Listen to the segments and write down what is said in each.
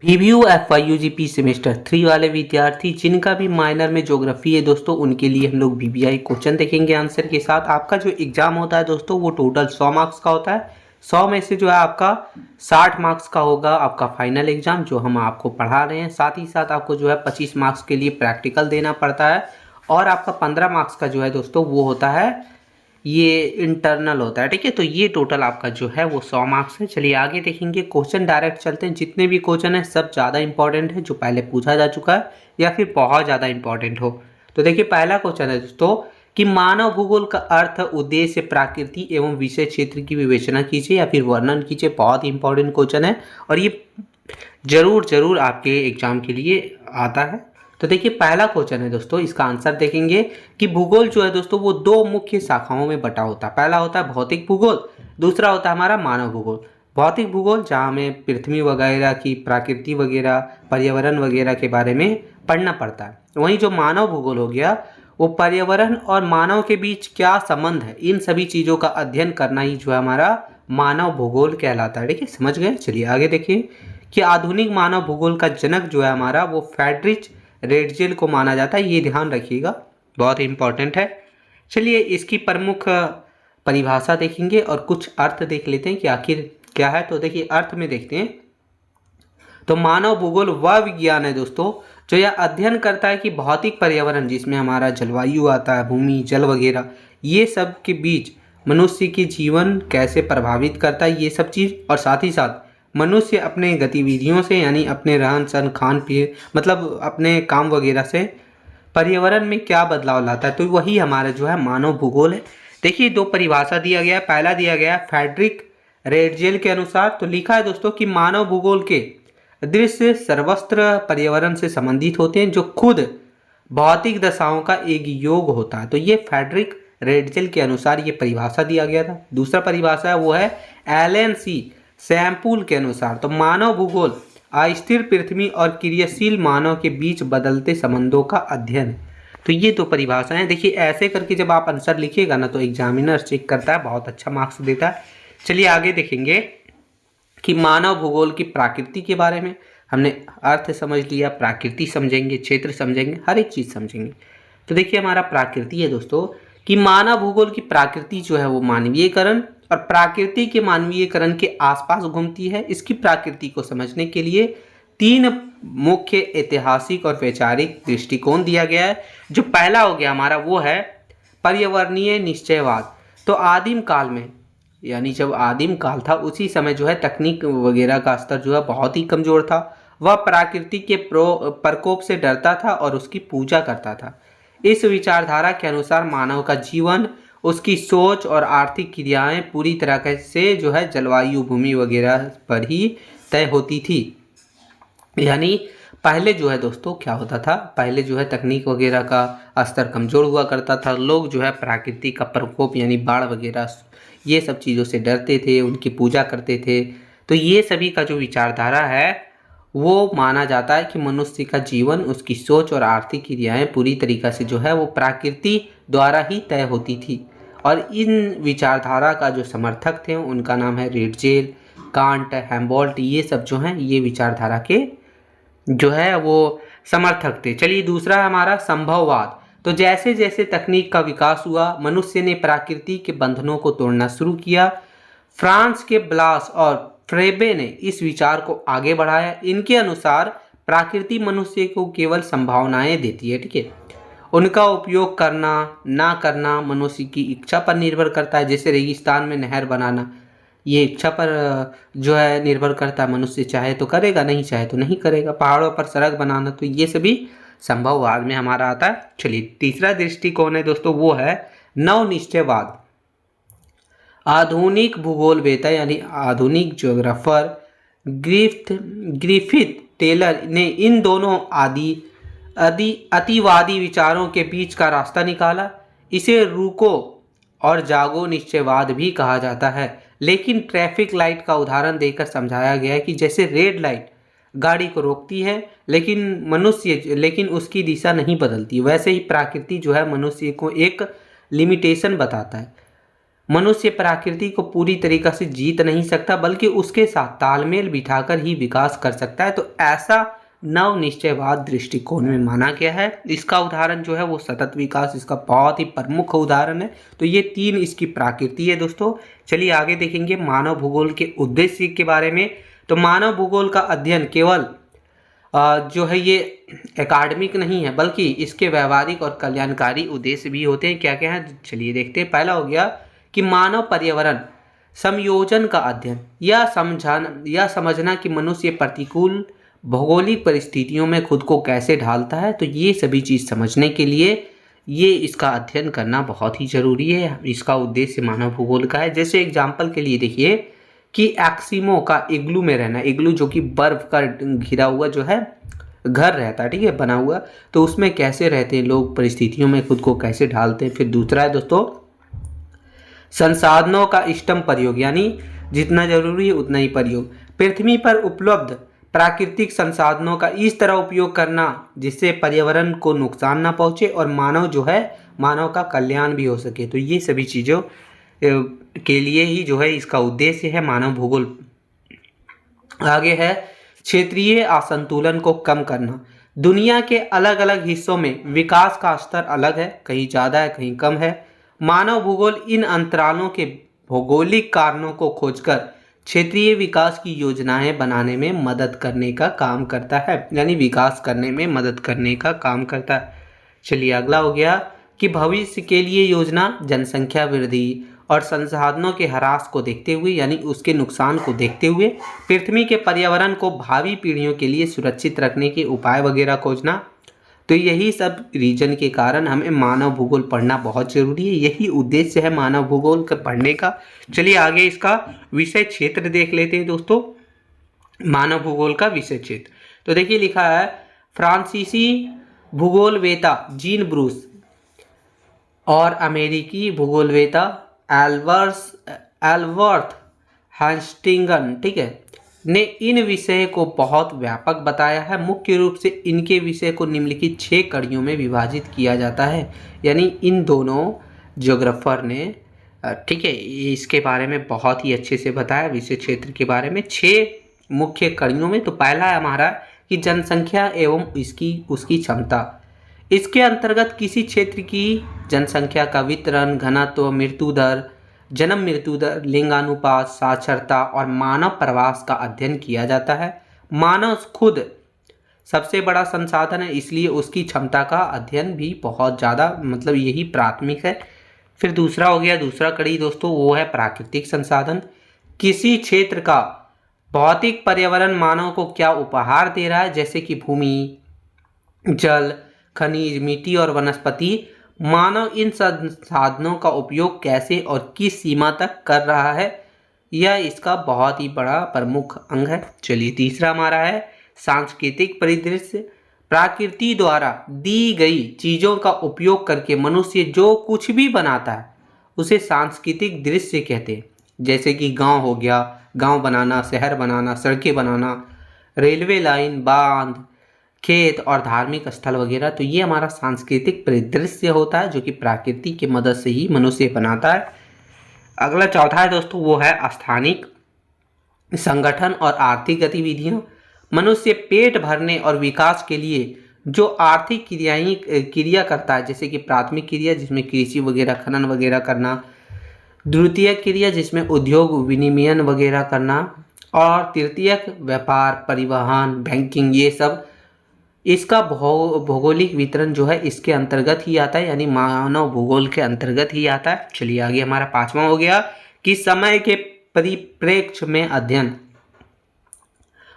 VVU FYUGP semester 3 वाले विद्यार्थी जिनका भी माइनर में ज्योग्राफी है दोस्तों, उनके लिए हम लोग VBI क्वेश्चन देखेंगे आंसर के साथ। आपका जो एग्जाम होता है दोस्तों वो टोटल 100 मार्क्स का होता है। 100 में से जो है आपका 60 मार्क्स का होगा आपका फाइनल एग्जाम जो हम आपको पढ़ा रहे हैं। साथ ही साथ आपको जो है 25 मार्क्स के लिए प्रैक्टिकल देना पड़ता है और आपका 15 मार्क्स का जो है दोस्तों वो होता है, ये इंटरनल होता है। ठीक है, तो ये टोटल आपका जो है वो 100 मार्क्स है। चलिए आगे देखेंगे, क्वेश्चन डायरेक्ट चलते हैं। जितने भी क्वेश्चन है सब ज़्यादा इंपॉर्टेंट है, जो पहले पूछा जा चुका है या फिर बहुत ज़्यादा इंपॉर्टेंट हो। तो देखिए पहला क्वेश्चन है दोस्तों कि मानव भूगोल का अर्थ, उद्देश्य, प्रकृति एवं विषय क्षेत्र की विवेचना कीजिए या फिर वर्णन कीजिए। बहुत ही इंपॉर्टेंट क्वेश्चन है और ये जरूर आपके एग्जाम के लिए आता है। तो देखिए पहला क्वेश्चन है दोस्तों, इसका आंसर देखेंगे कि भूगोल जो है दोस्तों वो दो मुख्य शाखाओं में बटा होता है। पहला होता है भौतिक भूगोल, दूसरा होता है हमारा मानव भूगोल। भौतिक भूगोल जहाँ हमें पृथ्वी वगैरह की प्रकृति वगैरह, पर्यावरण वगैरह के बारे में पढ़ना पड़ता है। वहीं जो मानव भूगोल हो गया वो पर्यावरण और मानव के बीच क्या संबंध है, इन सभी चीज़ों का अध्ययन करना ही जो है हमारा मानव भूगोल कहलाता है। ठीक है, समझ गए। चलिए आगे देखिए कि आधुनिक मानव भूगोल का जनक जो है हमारा वो फ्रेडरिच रेडजेल को माना जाता है। ये ध्यान रखिएगा, बहुत इंपॉर्टेंट है। चलिए इसकी प्रमुख परिभाषा देखेंगे और कुछ अर्थ देख लेते हैं कि आखिर क्या है। तो देखिए अर्थ में देखते हैं तो मानव भूगोल वह विज्ञान है दोस्तों जो यह अध्ययन करता है कि भौतिक पर्यावरण जिसमें हमारा जलवायु आता है, भूमि, जल वगैरह, ये सब के बीच मनुष्य के जीवन कैसे प्रभावित करता है, ये सब चीज़। और साथ ही साथ मनुष्य अपने गतिविधियों से यानी अपने रहन सहन, खान पीन, मतलब अपने काम वगैरह से पर्यावरण में क्या बदलाव लाता है, तो वही हमारा जो है मानव भूगोल है। देखिए दो परिभाषा दिया गया है। पहला दिया गया है फ्रेडरिक रेडजेल के अनुसार, तो लिखा है दोस्तों कि मानव भूगोल के दृश्य सर्वत्र पर्यावरण से संबंधित होते हैं जो खुद भौतिक दशाओं का एक योग होता है। तो ये फ्रेडरिक रेडजेल के अनुसार ये परिभाषा दिया गया था। दूसरा परिभाषा है वो है एलन सी सैम्पुल के अनुसार, तो मानव भूगोल अस्थिर पृथ्वी और क्रियाशील मानव के बीच बदलते संबंधों का अध्ययन। तो ये दो परिभाषाएं। देखिए ऐसे करके जब आप आंसर लिखिएगा ना तो एग्जामिनर चेक करता है, बहुत अच्छा मार्क्स देता है। चलिए आगे देखेंगे कि मानव भूगोल की प्रकृति के बारे में हमने अर्थ समझ लिया, प्रकृति समझेंगे, क्षेत्र समझेंगे, हर एक चीज़ समझेंगे। तो देखिए हमारा प्रकृति है दोस्तों कि मानव भूगोल की प्रकृति जो है वो मानवीयकरण और प्रकृति के मानवीयकरण के आसपास घूमती है। इसकी प्रकृति को समझने के लिए तीन मुख्य ऐतिहासिक और वैचारिक दृष्टिकोण दिया गया है। जो पहला हो गया हमारा वो है पर्यावरणीय निश्चयवाद। तो आदिम काल में, यानी जब आदिम काल था उसी समय जो है तकनीक वगैरह का स्तर जो है बहुत ही कमज़ोर था। वह प्रकृति के प्रकोप से डरता था और उसकी पूजा करता था। इस विचारधारा के अनुसार मानव का जीवन, उसकी सोच और आर्थिक क्रियाएं पूरी तरह से जो है जलवायु, भूमि वगैरह पर ही तय होती थी। यानी पहले जो है दोस्तों क्या होता था, पहले जो है तकनीक वगैरह का स्तर कमज़ोर हुआ करता था। लोग जो है प्रकृति का प्रकोप यानी बाढ़ वगैरह ये सब चीज़ों से डरते थे, उनकी पूजा करते थे। तो ये सभी का जो विचारधारा है वो माना जाता है कि मनुष्य का जीवन, उसकी सोच और आर्थिक क्रियाएं पूरी तरीक़ा से जो है वो प्रकृति द्वारा ही तय होती थी। और इन विचारधारा का जो समर्थक थे उनका नाम है रेडजेल, कांट, हैम्बोल्ट, ये सब जो हैं ये विचारधारा के जो है वो समर्थक थे। चलिए दूसरा है हमारा संभववाद। तो जैसे जैसे तकनीक का विकास हुआ मनुष्य ने प्रकृति के बंधनों को तोड़ना शुरू किया। फ्रांस के ब्लास और फ्रेबे ने इस विचार को आगे बढ़ाया। इनके अनुसार प्रकृति मनुष्य को केवल संभावनाएं देती है। ठीक है, उनका उपयोग करना ना करना मनुष्य की इच्छा पर निर्भर करता है। जैसे रेगिस्तान में नहर बनाना, ये इच्छा पर जो है निर्भर करता है, मनुष्य चाहे तो करेगा, नहीं चाहे तो नहीं करेगा। पहाड़ों पर सड़क बनाना, तो ये सभी संभववाद में हमारा आता है। चलिए तीसरा दृष्टिकोण है दोस्तों वो है नवनिश्चयवाद। आधुनिक भूगोलवेता यानी आधुनिक ज्योग्राफर ग्रिफिथ टेलर ने इन दोनों अतिवादी विचारों के बीच का रास्ता निकाला। इसे रुको और जागो निश्चयवाद भी कहा जाता है, लेकिन ट्रैफिक लाइट का उदाहरण देकर समझाया गया है कि जैसे रेड लाइट गाड़ी को रोकती है लेकिन उसकी दिशा नहीं बदलती, वैसे ही प्रकृति जो है मनुष्य को एक लिमिटेशन बताता है। मनुष्य प्रकृति को पूरी तरीक़ा से जीत नहीं सकता, बल्कि उसके साथ तालमेल बिठाकर ही विकास कर सकता है। तो ऐसा नव निश्चयवाद दृष्टिकोण में माना गया है। इसका उदाहरण जो है वो सतत विकास इसका बहुत ही प्रमुख उदाहरण है। तो ये 3 इसकी प्रकृति है दोस्तों। चलिए आगे देखेंगे मानव भूगोल के उद्देश्य के बारे में। तो मानव भूगोल का अध्ययन केवल जो है ये एकेडमिक नहीं है, बल्कि इसके व्यवहारिक और कल्याणकारी उद्देश्य भी होते हैं। क्या क्या है चलिए देखते हैं। पहला हो गया कि मानव पर्यावरण संयोजन का अध्ययन, यह समझना कि मनुष्य प्रतिकूल भौगोलिक परिस्थितियों में खुद को कैसे ढालता है। तो ये सभी चीज़ समझने के लिए ये इसका अध्ययन करना बहुत ही ज़रूरी है। इसका उद्देश्य मानव भूगोल का है। जैसे एग्जाम्पल के लिए देखिए कि एस्किमो का इग्लू में रहना, इग्लू जो कि बर्फ का घिरा हुआ जो है घर रहता है, ठीक है, बना हुआ, तो उसमें कैसे रहते हैं लोग, परिस्थितियों में खुद को कैसे ढालते हैं। फिर दूसरा है दोस्तों संसाधनों का इष्टतम प्रयोग, यानी जितना जरूरी है उतना ही प्रयोग। पृथ्वी पर उपलब्ध प्राकृतिक संसाधनों का इस तरह उपयोग करना जिससे पर्यावरण को नुकसान ना पहुंचे और मानव का कल्याण भी हो सके। तो ये सभी चीज़ों के लिए ही जो है इसका उद्देश्य है मानव भूगोल। आगे है क्षेत्रीय असंतुलन को कम करना। दुनिया के अलग अलग हिस्सों में विकास का स्तर अलग है, कहीं ज़्यादा है कहीं कम है। मानव भूगोल इन अंतरालों के भौगोलिक कारणों को खोजकर क्षेत्रीय विकास की योजनाएं बनाने में मदद करने का काम करता है, यानी विकास करने में मदद करने का काम करता है। चलिए अगला हो गया कि भविष्य के लिए योजना जनसंख्या वृद्धि और संसाधनों के ह्रास को देखते हुए, यानी उसके नुकसान को देखते हुए पृथ्वी के पर्यावरण को भावी पीढ़ियों के लिए सुरक्षित रखने के उपाय वगैरह खोजना। तो यही सब रीजन के कारण हमें मानव भूगोल पढ़ना बहुत ज़रूरी है। यही उद्देश्य है मानव भूगोल का पढ़ने का। चलिए आगे इसका विषय क्षेत्र देख लेते हैं दोस्तों। मानव भूगोल का विषय क्षेत्र तो देखिए लिखा है फ्रांसीसी भूगोलवेता जीन ब्रूस और अमेरिकी भूगोलवेता एल्वर्थ हैस्टिंगन, ठीक है, ने इन विषय को बहुत व्यापक बताया है। मुख्य रूप से इनके विषय को निम्नलिखित 6 कड़ियों में विभाजित किया जाता है। यानी इन दोनों ज्योग्राफर ने, ठीक है, इसके बारे में बहुत ही अच्छे से बताया विषय क्षेत्र के बारे में 6 मुख्य कड़ियों में। तो पहला है हमारा कि जनसंख्या एवं उसकी क्षमता। इसके अंतर्गत किसी क्षेत्र की जनसंख्या का वितरण, घनत्व, मृत्यु दर, जन्म मृत्यु दर, लिंगानुपात, साक्षरता और मानव प्रवास का अध्ययन किया जाता है। मानव खुद सबसे बड़ा संसाधन है, इसलिए उसकी क्षमता का अध्ययन भी बहुत ज़्यादा मतलब यही प्राथमिक है। फिर दूसरा हो गया, दूसरा कड़ी दोस्तों वो है प्राकृतिक संसाधन। किसी क्षेत्र का भौतिक पर्यावरण मानव को क्या उपहार दे रहा है, जैसे कि भूमि, जल, खनिज, मिट्टी और वनस्पति। मानव इन संसाधनों का उपयोग कैसे और किस सीमा तक कर रहा है, यह इसका बहुत ही बड़ा प्रमुख अंग है। चलिए तीसरा हमारा है सांस्कृतिक परिदृश्य। प्रकृति द्वारा दी गई चीज़ों का उपयोग करके मनुष्य जो कुछ भी बनाता है उसे सांस्कृतिक दृश्य कहते हैं। जैसे कि गांव हो गया, गांव बनाना, शहर बनाना, सड़कें बनाना, रेलवे लाइन, बांध, खेत और धार्मिक स्थल वगैरह। तो ये हमारा सांस्कृतिक परिदृश्य होता है जो कि प्रकृति की मदद से ही मनुष्य बनाता है। अगला चौथा है दोस्तों वो है स्थानिक संगठन और आर्थिक गतिविधियां। मनुष्य पेट भरने और विकास के लिए जो आर्थिक क्रिया करता है, जैसे कि प्राथमिक क्रिया जिसमें कृषि वगैरह, खनन वगैरह करना, द्वितीयक क्रिया जिसमें उद्योग विनिमयन वगैरह करना, और तृतीयक व्यापार, परिवहन, बैंकिंग, ये सब इसका भौगोलिक वितरण जो है इसके अंतर्गत ही आता है, यानी मानव भूगोल के अंतर्गत ही आता है। चलिए आगे हमारा पांचवा हो गया कि समय के परिप्रेक्ष्य में अध्ययन।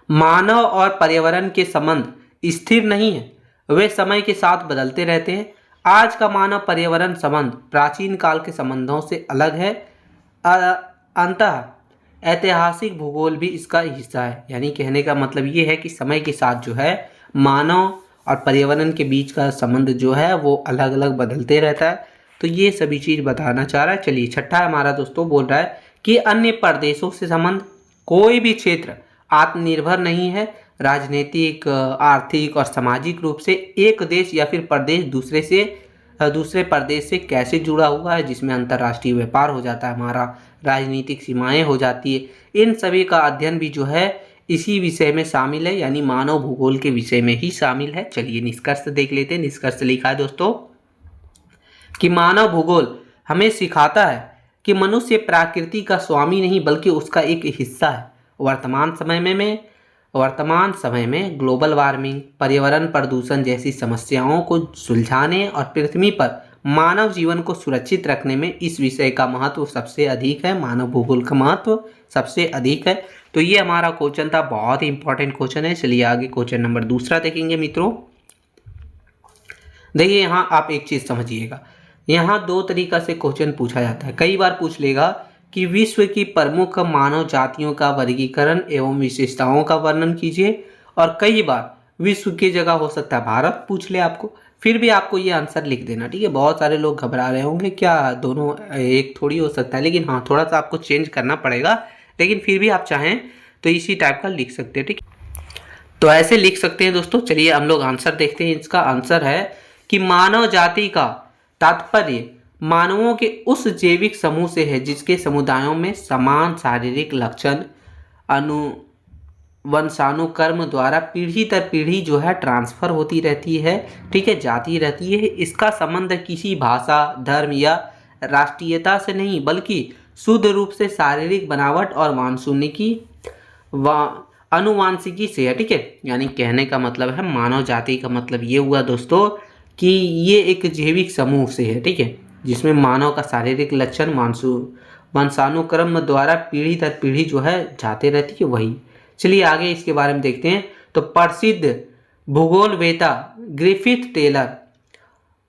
मानव और पर्यावरण के संबंध स्थिर नहीं है, वे समय के साथ बदलते रहते हैं। आज का मानव पर्यावरण संबंध प्राचीन काल के संबंधों से अलग है। अंततः ऐतिहासिक भूगोल भी इसका हिस्सा है। यानी कहने का मतलब ये है कि समय के साथ जो है मानव और पर्यावरण के बीच का संबंध जो है वो अलग अलग बदलते रहता है। तो ये सभी चीज़ बताना चाह रहा है। चलिए छठा हमारा दोस्तों बोल रहा है कि अन्य प्रदेशों से संबंध। कोई भी क्षेत्र आत्मनिर्भर नहीं है। राजनीतिक, आर्थिक और सामाजिक रूप से एक देश या फिर प्रदेश दूसरे से दूसरे प्रदेश से कैसे जुड़ा हुआ है, जिसमें अंतर्राष्ट्रीय व्यापार हो जाता है हमारा, राजनीतिक सीमाएं हो जाती है। इन सभी का अध्ययन भी जो है इसी विषय में शामिल है, यानी मानव भूगोल के विषय में ही शामिल है। चलिए निष्कर्ष देख लेते हैं। निष्कर्ष लिखा है दोस्तों कि मानव भूगोल हमें सिखाता है कि मनुष्य प्रकृति का स्वामी नहीं बल्कि उसका एक हिस्सा है। वर्तमान समय में ग्लोबल वार्मिंग, पर्यावरण प्रदूषण जैसी समस्याओं को सुलझाने और पृथ्वी पर मानव जीवन को सुरक्षित रखने में इस विषय का महत्व सबसे अधिक है। मानव भूगोल का महत्व सबसे अधिक है। तो ये हमारा क्वेश्चन था, बहुत ही इंपॉर्टेंट क्वेश्चन है। चलिए आगे क्वेश्चन नंबर दूसरा देखेंगे मित्रों। देखिए यहाँ आप एक चीज समझिएगा, यहाँ दो तरीका से क्वेश्चन पूछा जाता है। कई बार पूछ लेगा कि विश्व की प्रमुख मानव जातियों का वर्गीकरण एवं विशेषताओं का वर्णन कीजिए, और कई बार विश्व की जगह हो सकता है भारत पूछ ले आपको, फिर भी आपको ये आंसर लिख देना, ठीक है। बहुत सारे लोग घबरा रहे होंगे, क्या दोनों एक थोड़ी हो सकता है, लेकिन हाँ थोड़ा सा आपको चेंज करना पड़ेगा, लेकिन फिर भी आप चाहें तो इसी टाइप का लिख सकते हैं, ठीक। तो ऐसे लिख सकते हैं दोस्तों। चलिए हम लोग आंसर देखते हैं। इसका आंसर है कि मानव जाति का तात्पर्य मानवों के उस जैविक समूह से है जिसके समुदायों में समान शारीरिक लक्षण वंशानुक्रम द्वारा पीढ़ी दर पीढ़ी जो है ट्रांसफर होती रहती है, ठीक है, जाती रहती है। इसका संबंध किसी भाषा, धर्म या राष्ट्रीयता से नहीं बल्कि शुद्ध रूप से शारीरिक बनावट और अनुवांशिकी से है, ठीक है। यानी कहने का मतलब है मानव जाति का मतलब ये हुआ दोस्तों कि ये एक जैविक समूह से है, ठीक है, जिसमें मानव का शारीरिक लक्षण वंशानुक्रम द्वारा पीढ़ी दर पीढ़ी जो है जाते रहती है, वही। चलिए आगे इसके बारे में देखते हैं। तो प्रसिद्ध भूगोलवेता ग्रिफिथ टेलर,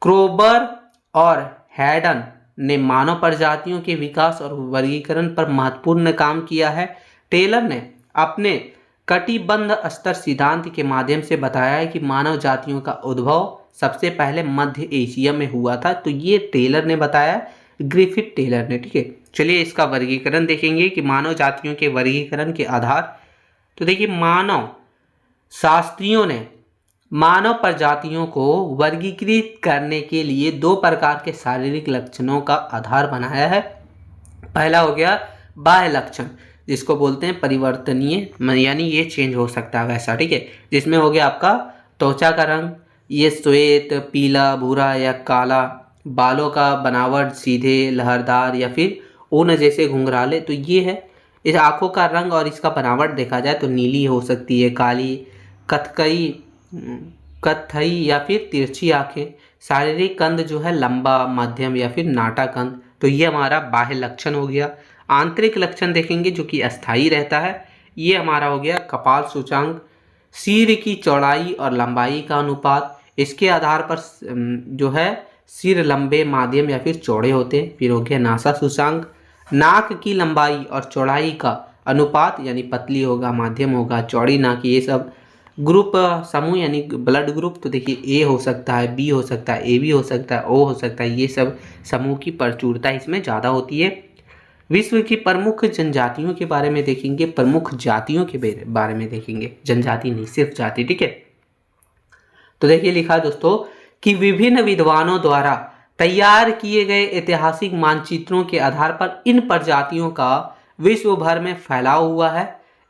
क्रोबर और हैडन ने मानव प्रजातियों के विकास और वर्गीकरण पर महत्वपूर्ण काम किया है। टेलर ने अपने कटिबंध स्तर सिद्धांत के माध्यम से बताया है कि मानव जातियों का उद्भव सबसे पहले मध्य एशिया में हुआ था। तो ये टेलर ने बताया, ग्रिफिथ टेलर ने, ठीक है। चलिए इसका वर्गीकरण देखेंगे कि मानव जातियों के वर्गीकरण के आधार। तो देखिए मानव शास्त्रियों ने मानव प्रजातियों को वर्गीकृत करने के लिए दो प्रकार के शारीरिक लक्षणों का आधार बनाया है। पहला हो गया बाह्य लक्षण, जिसको बोलते हैं परिवर्तनीय, यानी ये चेंज हो सकता है वैसा, ठीक है। जिसमें हो गया आपका त्वचा का रंग, ये श्वेत, पीला, भूरा या काला, बालों का बनावट सीधे, लहरदार या फिर ऊन जैसे घुंघराले, तो ये है। इस आँखों का रंग और इसका बनावट देखा जाए तो नीली हो सकती है, काली, कत्थई या फिर तिरछी आँखें। शारीरिक कंद जो है लंबा, मध्यम या फिर नाटा कंद, तो ये हमारा बाह्य लक्षण हो गया। आंतरिक लक्षण देखेंगे जो कि अस्थायी रहता है, ये हमारा हो गया कपाल सूचांक, सिर की चौड़ाई और लंबाई का अनुपात। इसके आधार पर जो है सिर लंबे, माध्यम या फिर चौड़े होते हैं। फिर हो गया नासा सूचांक, नाक की लंबाई और चौड़ाई का अनुपात, यानी पतली होगा, माध्यम होगा, चौड़ी नाक, ये सब। ग्रुप समूह यानी ब्लड ग्रुप, तो देखिए ए हो सकता है, बी हो सकता है, ए बी हो सकता है, ओ हो सकता है, ये सब समूह की प्रचुरता इसमें ज़्यादा होती है। विश्व की प्रमुख जनजातियों के बारे में देखेंगे, प्रमुख जातियों के बारे में देखेंगे, जनजाति नहीं सिर्फ जाति, ठीक है। तो देखिए लिखा है दोस्तों कि विभिन्न विद्वानों द्वारा तैयार किए गए ऐतिहासिक मानचित्रों के आधार पर इन प्रजातियों का विश्व भर में फैलाव हुआ है।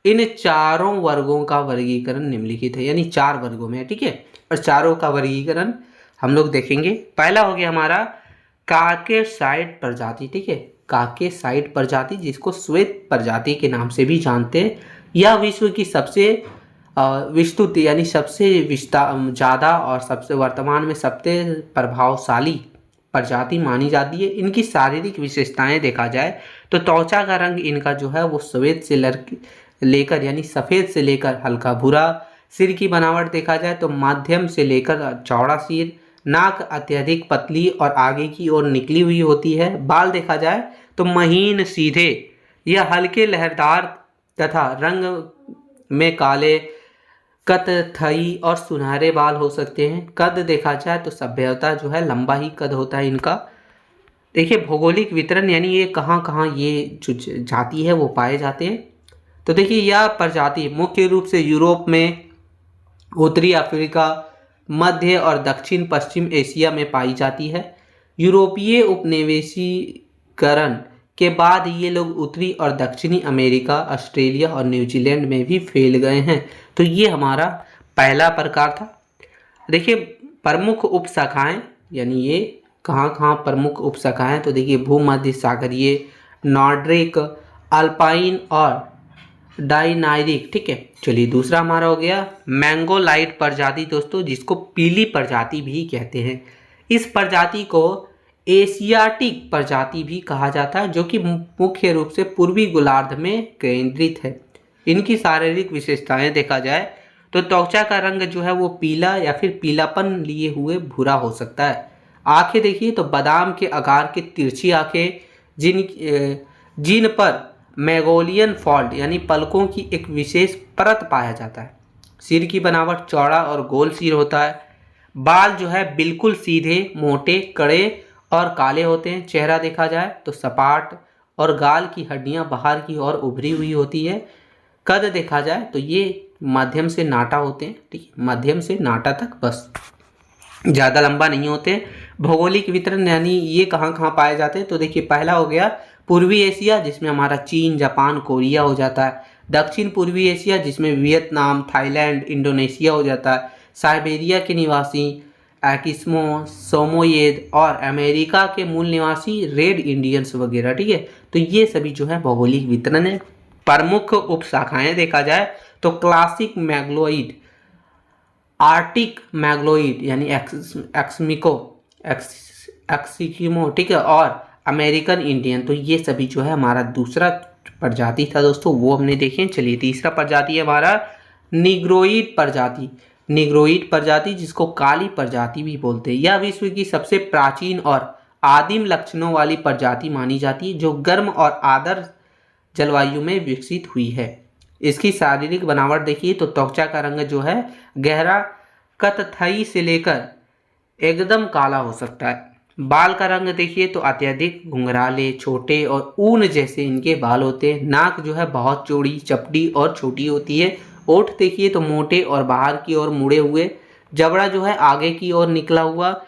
इन चारों वर्गों का वर्गीकरण निम्नलिखित है, यानी 4 वर्गों में है, ठीक है। और चारों का वर्गीकरण हम लोग देखेंगे। पहला हो गया हमारा काकेसाइड प्रजाति, ठीक है, काकेसाइड प्रजाति, जिसको श्वेत प्रजाति के नाम से भी जानते हैं। यह विश्व की सबसे विस्तृत यानी सबसे ज़्यादा और सबसे वर्तमान में सबसे प्रभावशाली प्रजाति मानी जाती है। इनकी शारीरिक विशेषताएं देखा जाए तो त्वचा का रंग इनका जो है वो श्वेत से लेकर यानी सफ़ेद से लेकर हल्का भूरा। सिर की बनावट देखा जाए तो माध्यम से लेकर चौड़ा सिर, नाक अत्यधिक पतली और आगे की ओर निकली हुई होती है। बाल देखा जाए तो महीन, सीधे या हल्के लहरदार तथा रंग में काले, कत्थई और सुनहरे बाल हो सकते हैं। कद देखा जाए तो सभ्यता जो है लंबा ही कद होता है इनका। देखिए भौगोलिक वितरण यानी ये कहाँ कहाँ ये जो जाति है वो पाए जाते हैं। तो देखिए यह प्रजाति मुख्य रूप से यूरोप में, उत्तरी अफ्रीका, मध्य और दक्षिण पश्चिम एशिया में पाई जाती है। यूरोपीय उपनिवेशीकरण के बाद ये लोग उत्तरी और दक्षिणी अमेरिका, ऑस्ट्रेलिया और न्यूजीलैंड में भी फैल गए हैं। तो ये हमारा पहला प्रकार था। देखिए प्रमुख उपशाखाएं, यानी ये कहाँ कहाँ प्रमुख उपशाखाएं, तो देखिए भूमध्य सागरीय, नॉर्डिक, अल्पाइन और डाइनाइरिक। ठीक है, चलिए दूसरा हमारा हो गया मैंगोलाइट प्रजाति दोस्तों, जिसको पीली प्रजाति भी कहते हैं। इस प्रजाति को एशियाटिक प्रजाति भी कहा जाता है, जो कि मुख्य रूप से पूर्वी गोलार्ध में केंद्रित है। इनकी शारीरिक विशेषताएं देखा जाए तो त्वचा का रंग जो है वो पीला या फिर पीलापन लिए हुए भूरा हो सकता है। आंखें देखिए तो बादाम के आकार की तिरछी आंखें, जिन पर मैगोलियन फॉल्ट यानी पलकों की एक विशेष परत पाया जाता है। सिर की बनावट चौड़ा और गोल सिर होता है। बाल जो है बिल्कुल सीधे, मोटे, कड़े और काले होते हैं। चेहरा देखा जाए तो सपाट और गाल की हड्डियां बाहर की ओर उभरी हुई होती है। कद देखा जाए तो ये मध्यम से नाटा होते हैं। ठीक है, मध्यम से नाटा तक, बस ज़्यादा लंबा नहीं होते। भौगोलिक वितरण यानी ये कहाँ कहाँ पाए जाते हैं, तो देखिए पहला हो गया पूर्वी एशिया, जिसमें हमारा चीन, जापान, कोरिया हो जाता है। दक्षिण पूर्वी एशिया, जिसमें वियतनाम, थाईलैंड, इंडोनेशिया हो जाता है। साइबेरिया के निवासी एस्किमो, सोमोयेद और अमेरिका के मूल निवासी रेड इंडियंस वगैरह। ठीक है, तो ये सभी जो है भौगोलिक वितरण है। प्रमुख उपशाखाएं देखा जाए तो क्लासिक मैग्लोइड, आर्टिक मैग्लोइड यानी एक्सिकिमो, ठीक है, और अमेरिकन इंडियन। तो ये सभी जो है हमारा दूसरा प्रजाति था दोस्तों, वो हमने देखे। चलिए तीसरा प्रजाति है हमारा निग्रोइड प्रजाति। निग्रोइड प्रजाति, जिसको काली प्रजाति भी बोलते हैं, यह विश्व की सबसे प्राचीन और आदिम लक्षणों वाली प्रजाति मानी जाती है, जो गर्म और आर्द्र जलवायु में विकसित हुई है। इसकी शारीरिक बनावट देखिए तो त्वचा का रंग जो है गहरा कत्थई से लेकर एकदम काला हो सकता है। बाल का रंग देखिए तो अत्यधिक घुंघराले, छोटे और ऊन जैसे इनके बाल होते हैं। नाक जो है बहुत चौड़ी, चपटी और छोटी होती है। ओठ देखिए तो मोटे और बाहर की ओर मुड़े हुए। जबड़ा जो है आगे की ओर निकला हुआ।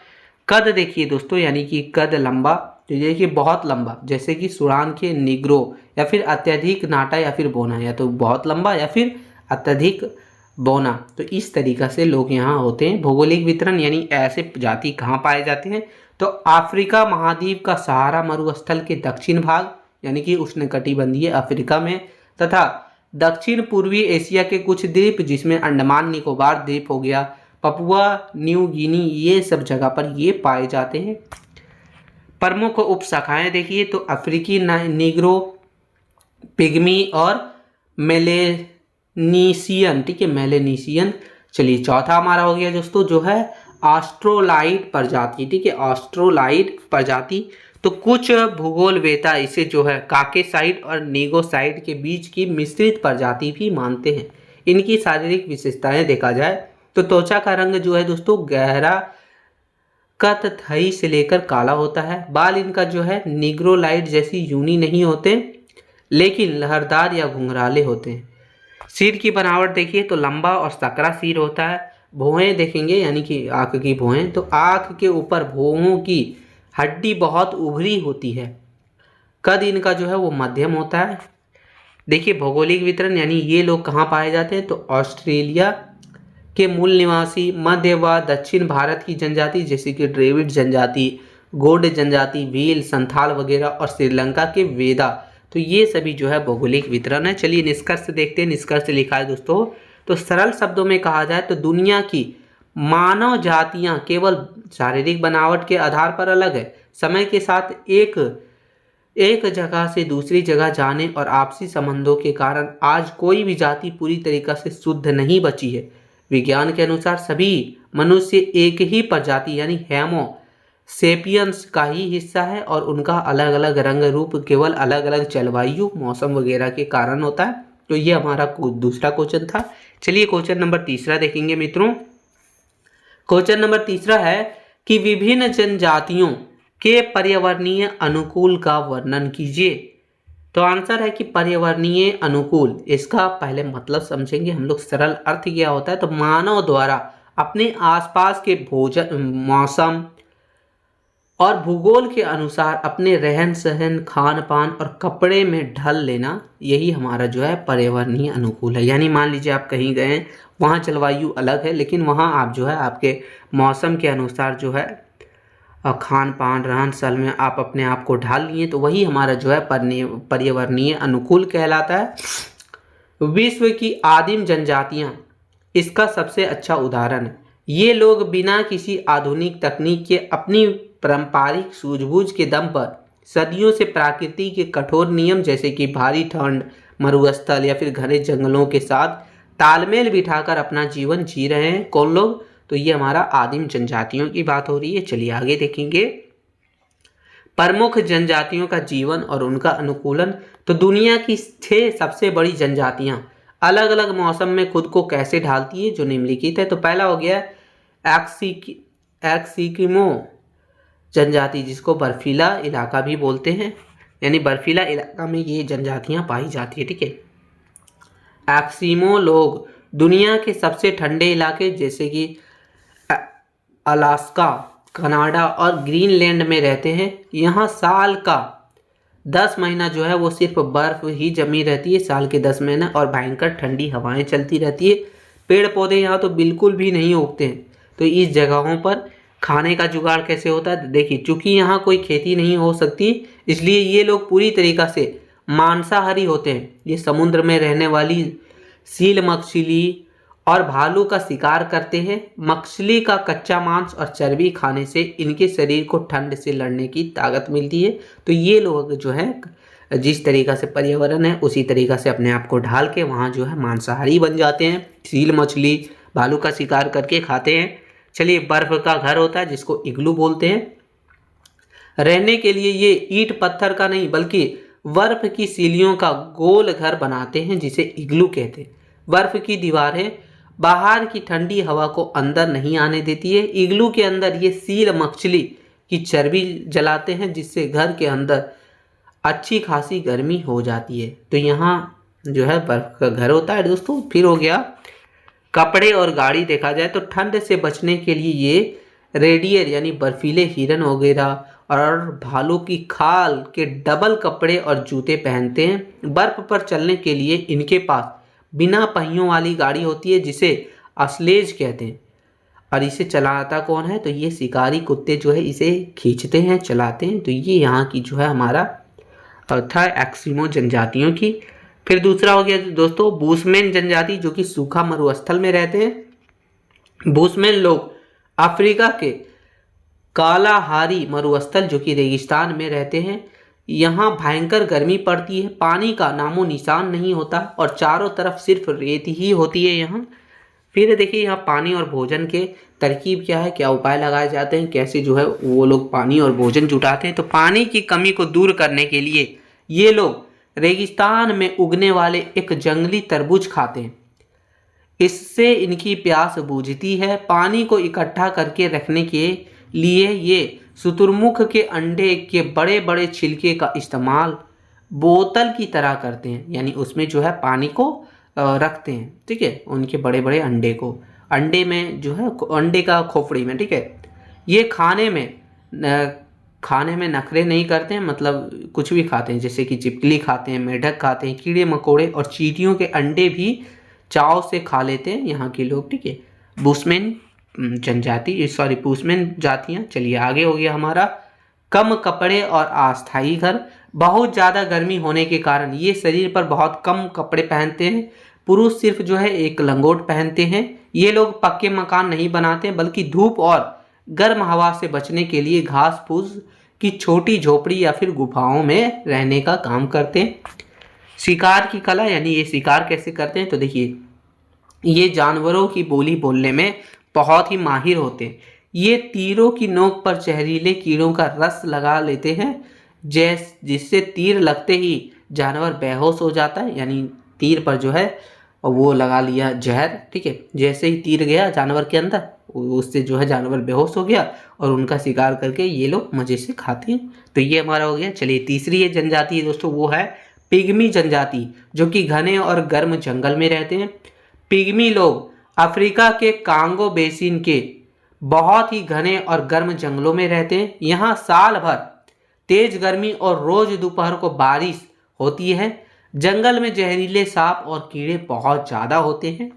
कद देखिए दोस्तों, यानी कि कद लंबा, तो देखिए बहुत लंबा, जैसे कि सुड़ान के निग्रो, या फिर अत्यधिक नाटा या फिर बोना, या तो बहुत लंबा या फिर अत्यधिक बोना। तो इस तरीक़ा से लोग यहाँ होते हैं। भौगोलिक वितरण यानी ऐसे जाति कहाँ पाए जाते हैं, तो अफ्रीका महाद्वीप का सहारा मरुस्थल के दक्षिण भाग यानी कि उष्णकटिबंधीय अफ्रीका में, तथा दक्षिण पूर्वी एशिया के कुछ द्वीप, जिसमें अंडमान निकोबार द्वीप हो गया, पपुआ न्यू गिनी, ये सब जगह पर ये पाए जाते हैं। प्रमुख उपशाखाएं देखिए तो अफ्रीकी निग्रो, पिग्मी और मेलेनीशियन। ठीक है, मेलेनीशियन। चलिए चौथा हमारा हो गया दोस्तों जो है ऑस्ट्रोलाइड प्रजाति। ठीक है, ऑस्ट्रोलाइड प्रजाति, तो कुछ भूगोलवेता इसे जो है काकेसाइड और नेगोसाइड के बीच की मिश्रित प्रजाति भी मानते हैं। इनकी शारीरिक विशेषताएं देखा जाए तो त्वचा का रंग जो है दोस्तों गहरा कत्थई से लेकर काला होता है। बाल इनका जो है निग्रोलाइड जैसी यूनी नहीं होते, लेकिन लहरदार या घुंघराले होते हैं। सिर की बनावट देखिए तो लंबा और सकरा सिर होता है। भौहें देखेंगे यानी कि आँख की भौहें, तो आँख के ऊपर भौहों की हड्डी बहुत उभरी होती है। कद इनका जो है वो मध्यम होता है। देखिए भौगोलिक वितरण यानी ये लोग कहाँ पाए जाते हैं, तो ऑस्ट्रेलिया के मूल निवासी, मध्य व दक्षिण भारत की जनजाति जैसे कि द्रविड़ जनजाति, गोंड जनजाति, भील, संथाल वगैरह, और श्रीलंका के वेदा। तो ये सभी जो है भौगोलिक वितरण है। चलिए निष्कर्ष देखते हैं। निष्कर्ष लिखा है दोस्तों, तो सरल शब्दों में कहा जाए तो दुनिया की मानव जातियां केवल शारीरिक बनावट के आधार पर अलग है। समय के साथ एक जगह से दूसरी जगह जाने और आपसी संबंधों के कारण आज कोई भी जाति पूरी तरीक़ा से शुद्ध नहीं बची है। विज्ञान के अनुसार सभी मनुष्य एक ही प्रजाति यानी होमो सेपियंस का ही हिस्सा है, और उनका अलग अलग रंग रूप केवल अलग अलग जलवायु, मौसम वगैरह के कारण होता है। तो ये हमारा दूसरा क्वेश्चन था। चलिए क्वेश्चन नंबर तीसरा देखेंगे मित्रों। क्वेश्चन नंबर तीसरा है कि विभिन्न जनजातियों के पर्यावरणीय अनुकूल का वर्णन कीजिए। तो आंसर है कि पर्यावरणीय अनुकूल, इसका पहले मतलब समझेंगे हम लोग। सरल अर्थ क्या होता है, तो मानव द्वारा अपने आसपास के भोजन, मौसम और भूगोल के अनुसार अपने रहन सहन, खान पान और कपड़े में ढल लेना, यही हमारा जो है पर्यावरणीय अनुकूल है। यानी मान लीजिए आप कहीं गए, वहाँ जलवायु अलग है, लेकिन वहाँ आप जो है आपके मौसम के अनुसार जो है खान पान, रहन सहन में आप अपने आप को ढाल लिए, तो वही हमारा जो है पर्यावरणीय अनुकूल कहलाता है। विश्व की आदिम जनजातियाँ इसका सबसे अच्छा उदाहरण है। ये लोग बिना किसी आधुनिक तकनीक के अपनी पारंपरिक सूझबूझ के दम पर सदियों से प्रकृति के कठोर नियम जैसे कि भारी ठंड, मरुस्थल या फिर घने जंगलों के साथ तालमेल बिठाकर अपना जीवन जी रहे हैं। कौन लोग? तो ये हमारा आदिम जनजातियों की बात हो रही है। चलिए आगे देखेंगे प्रमुख जनजातियों का जीवन और उनका अनुकूलन। तो दुनिया की 6 सबसे बड़ी जनजातियां अलग अलग मौसम में खुद को कैसे ढालती है, जो निम्नलिखित है। तो पहला हो गया एक्सिकिमो जनजाति, जिसको बर्फीला इलाका भी बोलते हैं, यानी बर्फीला इलाका में ये जनजातियां पाई जाती है। ठीक है। एक्सिमो लोग दुनिया के सबसे ठंडे इलाके जैसे कि अलास्का, कनाडा और ग्रीनलैंड में रहते हैं। यहाँ साल का 10 महीना जो है वो सिर्फ बर्फ ही जमी रहती है, साल के 10 महीने, और भयंकर ठंडी हवाएं चलती रहती है। पेड़ पौधे यहाँ तो बिल्कुल भी नहीं उगते हैं। तो इस जगहों पर खाने का जुगाड़ कैसे होता है? देखिए, चूंकि यहाँ कोई खेती नहीं हो सकती, इसलिए ये लोग पूरी तरीक़ा से मांसाहारी होते हैं। ये समुद्र में रहने वाली सील मछली और भालू का शिकार करते हैं। मछली का कच्चा मांस और चर्बी खाने से इनके शरीर को ठंड से लड़ने की ताकत मिलती है। तो ये लोग जो है जिस तरीक़ा से पर्यावरण है उसी तरीक़ा से अपने आप को ढाल के वहाँ जो है मांसाहारी बन जाते हैं। सील मछली, भालू का शिकार करके खाते हैं। चलिए, बर्फ़ का घर होता है जिसको इग्लू बोलते हैं। रहने के लिए ये ईंट पत्थर का नहीं बल्कि बर्फ़ की सीलियों का गोल घर बनाते हैं, जिसे इग्लू कहते हैं। बर्फ़ की दीवारें बाहर की ठंडी हवा को अंदर नहीं आने देती है। इग्लू के अंदर ये सील मछली की चर्बी जलाते हैं, जिससे घर के अंदर अच्छी खासी गर्मी हो जाती है। तो यहाँ जो है बर्फ़ का घर होता है दोस्तों। फिर हो गया कपड़े और गाड़ी। देखा जाए तो ठंड से बचने के लिए ये रेडियर यानी बर्फीले हिरन वगैरह और भालू की खाल के डबल कपड़े और जूते पहनते हैं। बर्फ़ पर चलने के लिए इनके पास बिना पहियों वाली गाड़ी होती है, जिसे अस्लेज कहते हैं। और इसे चलाता कौन है? तो ये शिकारी कुत्ते जो है इसे खींचते हैं, चलाते हैं। तो ये यहाँ की जो है हमारा था एक्सिमो जनजातियों की। फिर दूसरा हो गया दोस्तों बुशमैन जनजाति, जो कि सूखा मरुस्थल में रहते हैं। बुशमैन लोग अफ्रीका के कालाहारी मरुस्थल जो कि रेगिस्तान में रहते हैं। यहाँ भयंकर गर्मी पड़ती है, पानी का नामो निशान नहीं होता और चारों तरफ सिर्फ रेत ही होती है यहाँ। फिर देखिए यहाँ पानी और भोजन के तरकीब क्या है, क्या उपाय लगाए जाते हैं, कैसे जो है वो लोग पानी और भोजन जुटाते हैं। तो पानी की कमी को दूर करने के लिए ये लोग रेगिस्तान में उगने वाले एक जंगली तरबूज खाते हैं। इससे इनकी प्यास बुझती है। पानी को इकट्ठा करके रखने के लिए ये शुतुरमुर्ग के अंडे के बड़े बड़े छिलके का इस्तेमाल बोतल की तरह करते हैं, यानी उसमें जो है पानी को रखते हैं। ठीक है, उनके बड़े बड़े अंडे को, अंडे में जो है अंडे का खोपड़ी में। ठीक है, ये खाने में नखरे नहीं करते हैं, मतलब कुछ भी खाते हैं, जैसे कि छिपकली खाते हैं, मेढक खाते हैं, कीड़े मकोड़े और चींटियों के अंडे भी चाव से खा लेते हैं यहाँ के लोग। ठीक है, बुशमैन जातियाँ। चलिए आगे हो गया हमारा कम कपड़े और अस्थायी घर। बहुत ज़्यादा गर्मी होने के कारण ये शरीर पर बहुत कम कपड़े पहनते हैं। पुरुष सिर्फ जो है एक लंगोट पहनते हैं। ये लोग पक्के मकान नहीं बनाते बल्कि धूप और गर्म हवा से बचने के लिए घास फूस की छोटी झोपड़ी या फिर गुफाओं में रहने का काम करते हैं। शिकार की कला, यानी ये शिकार कैसे करते हैं? तो देखिए, ये जानवरों की बोली बोलने में बहुत ही माहिर होते हैं। ये तीरों की नोक पर जहरीले कीड़ों का रस लगा लेते हैं, जिससे तीर लगते ही जानवर बेहोश हो जाता है। यानी तीर पर जो है वो लगा लिया जहर। ठीक है, जैसे ही तीर गया जानवर के अंदर, उससे जो है जानवर बेहोश हो गया और उनका शिकार करके ये लोग मज़े से खाते हैं। तो ये हमारा हो गया। चलिए तीसरी ये जनजाति है दोस्तों, वो है पिग्मी जनजाति, जो कि घने और गर्म जंगल में रहते हैं। पिग्मी लोग अफ्रीका के कांगो बेसिन के बहुत ही घने और गर्म जंगलों में रहते हैं। यहाँ साल भर तेज गर्मी और रोज दोपहर को बारिश होती है। जंगल में जहरीले सांप और कीड़े बहुत ज़्यादा होते हैं।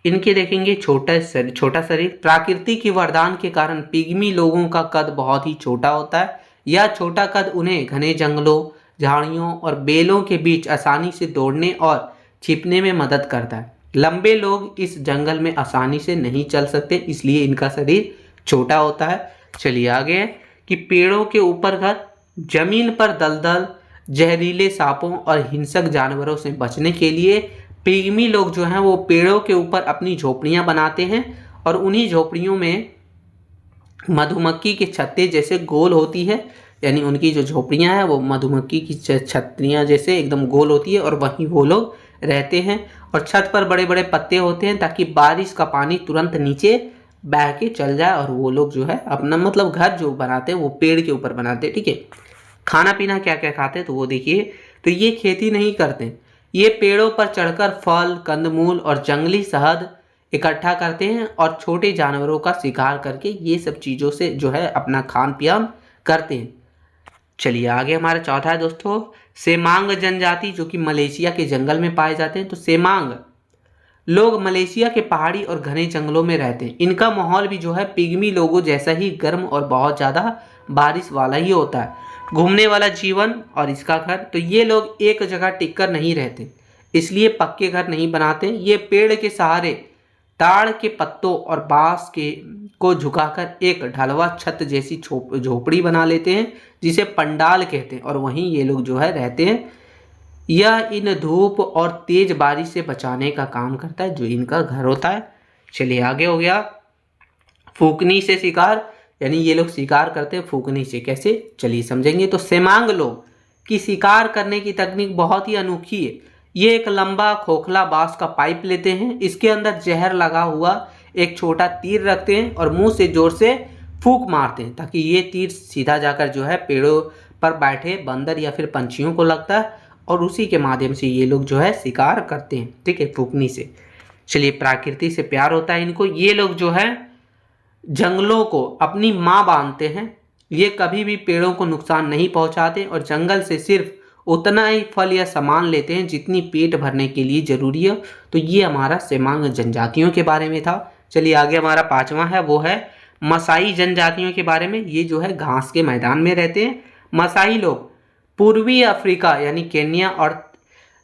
इनके देखेंगे छोटा शरीर। प्राकृतिक के वरदान के कारण पिग्मी लोगों का कद बहुत ही छोटा होता है। यह छोटा कद उन्हें घने जंगलों, झाड़ियों और बेलों के बीच आसानी से दौड़ने और छिपने में मदद करता है। लंबे लोग इस जंगल में आसानी से नहीं चल सकते, इसलिए इनका शरीर छोटा होता है। चलिए आगे है कि पेड़ों के ऊपर घर, जमीन पर दलदल, जहरीले सांपों और हिंसक जानवरों से बचने के लिए पिग्मी लोग जो हैं वो पेड़ों के ऊपर अपनी झोपड़ियां बनाते हैं और उन्हीं झोपड़ियों में मधुमक्खी के छत्ते जैसे गोल होती है। यानी उनकी जो झोपड़ियां हैं वो मधुमक्खी की छत्रियां जैसे एकदम गोल होती है और वहीं वो लोग रहते हैं। और छत पर बड़े बड़े पत्ते होते हैं ताकि बारिश का पानी तुरंत नीचे बह के चल जाए। और वो लोग जो है अपना मतलब घर जो बनाते हैं वो पेड़ के ऊपर बनाते हैं। ठीक है, खाना पीना क्या क्या खाते हैं तो वो देखिए। तो ये खेती नहीं करते, ये पेड़ों पर चढ़कर फल, कंदमूल और जंगली शहद इकट्ठा करते हैं और छोटे जानवरों का शिकार करके ये सब चीज़ों से जो है अपना खान पियान करते हैं। चलिए आगे हमारा चौथा है दोस्तों सेमांग जनजाति, जो कि मलेशिया के जंगल में पाए जाते हैं। तो सेमांग लोग मलेशिया के पहाड़ी और घने जंगलों में रहते हैं। इनका माहौल भी जो है पिग्मी लोगों जैसा ही गर्म और बहुत ज़्यादा बारिश वाला ही होता है। घूमने वाला जीवन और इसका घर, तो ये लोग एक जगह टिककर नहीं रहते, इसलिए पक्के घर नहीं बनाते। ये पेड़ के सहारे ताड़ के पत्तों और बांस के को झुकाकर एक ढलवा छत जैसी झोपड़ी बना लेते हैं, जिसे पंडाल कहते हैं, और वहीं ये लोग जो है रहते हैं। यह इन धूप और तेज बारिश से बचाने का काम करता है, जो इनका घर होता है। चलिए आगे हो गया फूकनी से शिकार, यानी ये लोग शिकार करते हैं फूकनी से। कैसे, चलिए समझेंगे। तो सेमांग लोग की शिकार करने की तकनीक बहुत ही अनोखी है। ये एक लंबा खोखला बांस का पाइप लेते हैं, इसके अंदर जहर लगा हुआ एक छोटा तीर रखते हैं और मुंह से जोर से फूंक मारते हैं ताकि ये तीर सीधा जाकर जो है पेड़ों पर बैठे बंदर या फिर पंछियों को लगता है और उसी के माध्यम से ये लोग जो है शिकार करते हैं। ठीक है, फूकनी से। चलिए प्रकृति से प्यार होता है इनको। ये लोग जो है जंगलों को अपनी माँ बांधते हैं। ये कभी भी पेड़ों को नुकसान नहीं पहुंचाते और जंगल से सिर्फ उतना ही फल या सामान लेते हैं जितनी पेट भरने के लिए जरूरी है। तो ये हमारा सेमांग जनजातियों के बारे में था। चलिए आगे हमारा पांचवा है, वो है मसाई जनजातियों के बारे में। ये जो है घास के मैदान में रहते हैं। मसाई लोग पूर्वी अफ्रीका यानी केन्या और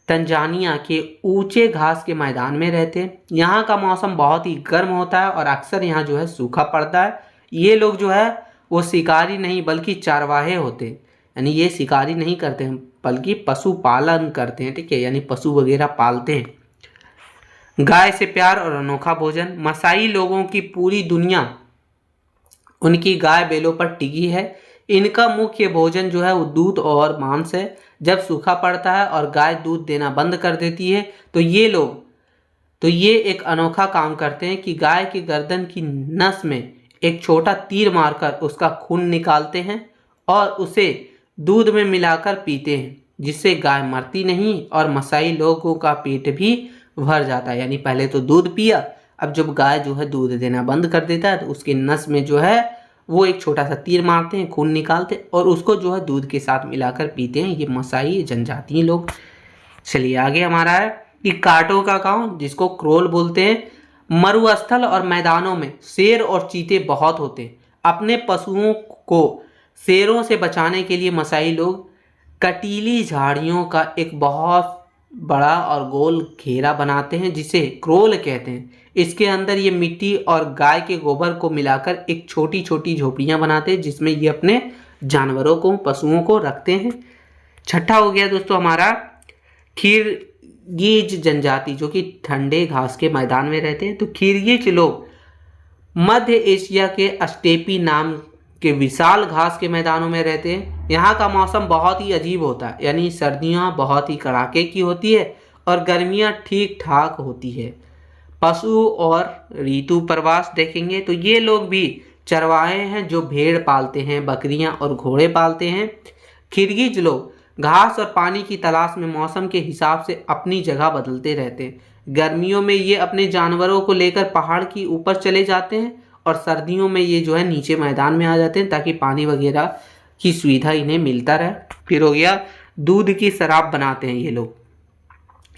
तंजानिया के ऊंचे घास के मैदान में रहते हैं। यहाँ का मौसम बहुत ही गर्म होता है और अक्सर यहाँ जो है सूखा पड़ता है। ये लोग जो है वो शिकारी नहीं बल्कि चारवाहे होते हैं, यानी ये शिकारी नहीं करते हैं बल्कि पशुपालन करते हैं। ठीक है, यानी पशु वगैरह पालते हैं। गाय से प्यार और अनोखा भोजन। मसाई लोगों की पूरी दुनिया उनकी गाय बैलों पर टिकी है। इनका मुख्य भोजन जो है वो दूध और मांस है। जब सूखा पड़ता है और गाय दूध देना बंद कर देती है तो ये एक अनोखा काम करते हैं कि गाय की गर्दन की नस में एक छोटा तीर मारकर उसका खून निकालते हैं और उसे दूध में मिलाकर पीते हैं, जिससे गाय मरती नहीं और मसाई लोगों का पेट भी भर जाता है। यानी पहले तो दूध पिया, अब जब गाय जो है दूध देना बंद कर देता है तो उसके नस में जो है वो एक छोटा सा तीर मारते हैं, खून निकालते हैं और उसको जो है दूध के साथ मिलाकर पीते हैं। ये मसाई जनजाति लोग। चलिए आगे हमारा है कि कांटों का गांव, जिसको क्रोल बोलते हैं। मरुस्थल और मैदानों में शेर और चीते बहुत होते हैं। अपने पशुओं को शेरों से बचाने के लिए मसाई लोग कटीली झाड़ियों का एक बहुत बड़ा और गोल घेरा बनाते हैं, जिसे क्रोल कहते हैं। इसके अंदर ये मिट्टी और गाय के गोबर को मिलाकर एक छोटी छोटी झोपड़ियां बनाते हैं, जिसमें ये अपने जानवरों को, पशुओं को रखते हैं। छठा हो गया दोस्तों हमारा किरगिज जनजाति, जो कि ठंडे घास के मैदान में रहते हैं। तो किरगिज लोग मध्य एशिया के स्टेपी नाम के विशाल घास के मैदानों में रहते हैं। यहाँ का मौसम बहुत ही अजीब होता है, यानी सर्दियाँ बहुत ही कड़ाके की होती है और गर्मियाँ ठीक ठाक होती है। पशु और ऋतु प्रवास देखेंगे तो ये लोग भी चरवाहे हैं जो भेड़ पालते हैं, बकरियां और घोड़े पालते हैं। किरगिज लोग घास और पानी की तलाश में मौसम के हिसाब से अपनी जगह बदलते रहते हैं। गर्मियों में ये अपने जानवरों को लेकर पहाड़ की ऊपर चले जाते हैं और सर्दियों में ये जो है नीचे मैदान में आ जाते हैं ताकि पानी वगैरह की सुविधा इन्हें मिलता रहे। फिर हो गया दूध की शराब बनाते हैं ये लोग।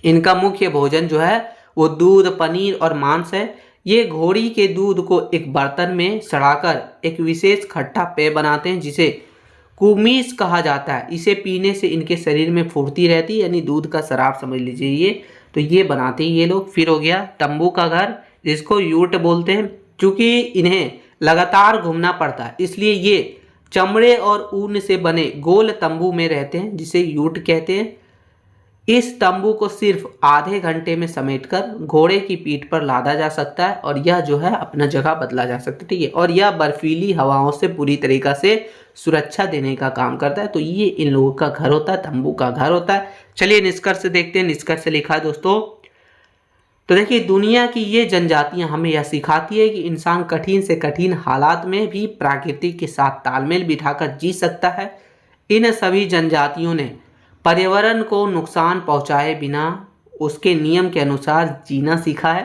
इनका मुख्य भोजन जो है वो दूध, पनीर और मांस है। ये घोड़ी के दूध को एक बर्तन में सड़ाकर एक विशेष खट्टा पेय बनाते हैं जिसे कुमीस कहा जाता है। इसे पीने से इनके शरीर में फुर्ती रहती है, यानी दूध का शराब समझ लीजिए ये। तो ये बनाते हैं ये लोग। फिर हो गया तंबू का घर, जिसको यूट बोलते हैं। चूंकि इन्हें लगातार घूमना पड़ता है इसलिए ये चमड़े और ऊन से बने गोल तंबू में रहते हैं जिसे यूट कहते हैं। इस तंबू को सिर्फ आधे घंटे में समेटकर घोड़े की पीठ पर लादा जा सकता है और यह जो है अपना जगह बदला जा सकता है, ठीक है। और यह बर्फीली हवाओं से पूरी तरीका से सुरक्षा देने का काम करता है। तो ये इन लोगों का घर होता है, तंबू का घर होता है। चलिए निष्कर्ष देखते हैं। निष्कर्ष लिखा है दोस्तों, तो देखिए दुनिया की ये जनजातियां हमें यह सिखाती है कि इंसान कठिन से कठिन हालात में भी प्रकृति के साथ तालमेल बिठाकर जी सकता है। इन सभी जनजातियों ने पर्यावरण को नुकसान पहुंचाए बिना उसके नियम के अनुसार जीना सीखा है।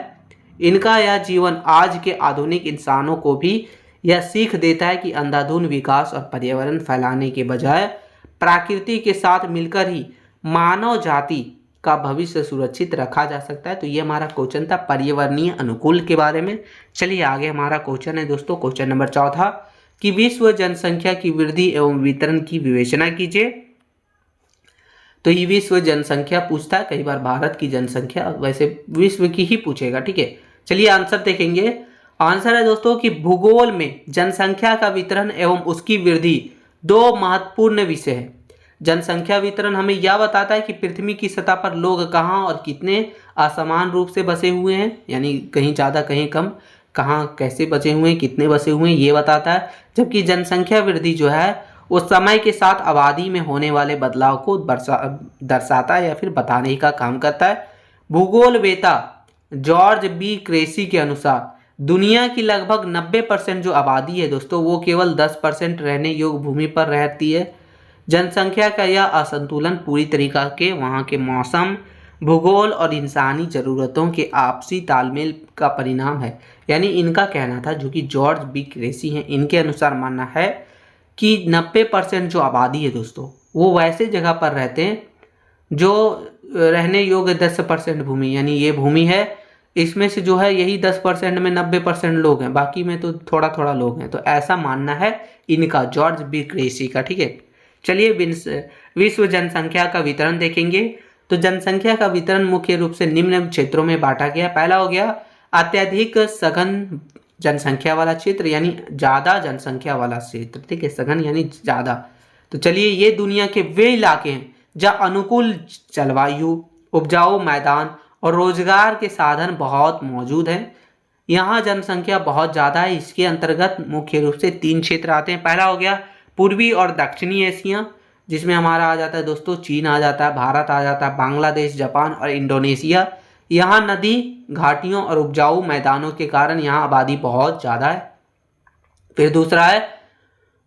इनका यह जीवन आज के आधुनिक इंसानों को भी यह सीख देता है कि अंधाधुंध विकास और पर्यावरण फैलाने के बजाय प्रकृति के साथ मिलकर ही मानव जाति का भविष्य सुरक्षित रखा जा सकता है। तो ये हमारा क्वेश्चन था पर्यावरणीय अनुकूल के बारे में। चलिए आगे हमारा क्वेश्चन है दोस्तों, क्वेश्चन नंबर 14 कि विश्व जनसंख्या की वृद्धि एवं वितरण की विवेचना कीजिए। तो ये विश्व जनसंख्या पूछता है, कई बार भारत की जनसंख्या, वैसे विश्व की ही पूछेगा, ठीक है। चलिए आंसर देखेंगे। आंसर है दोस्तों कि भूगोल में जनसंख्या का वितरण एवं उसकी वृद्धि दो महत्वपूर्ण विषय है। जनसंख्या वितरण हमें यह बताता है कि पृथ्वी की सतह पर लोग कहाँ और कितने असमान रूप से बसे हुए हैं, यानी कहीं ज़्यादा कहीं कम, कहाँ कैसे बचे हुए हैं, कितने बसे हुए हैं, ये बताता है। जबकि जनसंख्या वृद्धि जो है वो समय के साथ आबादी में होने वाले बदलाव को दर्शाता है या फिर बताने का काम करता है। भूगोलवेता जॉर्ज बी क्रेसी के अनुसार दुनिया की लगभग 90% जो आबादी है दोस्तों वो केवल 10% रहने योग्य भूमि पर रहती है। जनसंख्या का यह असंतुलन पूरी तरीका के वहाँ के मौसम, भूगोल और इंसानी ज़रूरतों के आपसी तालमेल का परिणाम है। यानी इनका कहना था, जो कि जॉर्ज बी क्रेसी हैं, इनके अनुसार मानना है कि 90% जो आबादी है दोस्तों वो वैसे जगह पर रहते हैं जो रहने योग्य 10% भूमि, यानी ये भूमि है, इसमें से जो है यही 10% में 90% लोग हैं, बाकी में तो थोड़ा थोड़ा लोग हैं। तो ऐसा मानना है इनका, जॉर्ज बी क्रेसी का, ठीक है। चलिए विश्व जनसंख्या का वितरण देखेंगे। तो जनसंख्या का वितरण मुख्य रूप से निम्न क्षेत्रों में बांटा गया। पहला हो गया अत्यधिक सघन जनसंख्या वाला क्षेत्र, यानी ज़्यादा जनसंख्या वाला क्षेत्र, ठीक है। सघन यानी ज़्यादा। तो चलिए ये दुनिया के वे इलाके हैं जहाँ अनुकूल जलवायु, उपजाऊ मैदान और रोजगार के साधन बहुत मौजूद हैं। यहाँ जनसंख्या बहुत ज़्यादा है। इसके अंतर्गत मुख्य रूप से 3 क्षेत्र आते हैं। पहला हो गया पूर्वी और दक्षिणी एशिया, जिसमें हमारा आ जाता है दोस्तों चीन आ जाता है, भारत आ जाता है, बांग्लादेश, जापान और इंडोनेशिया। यहाँ नदी, घाटियों और उपजाऊ मैदानों के कारण यहाँ आबादी बहुत ज़्यादा है। फिर दूसरा है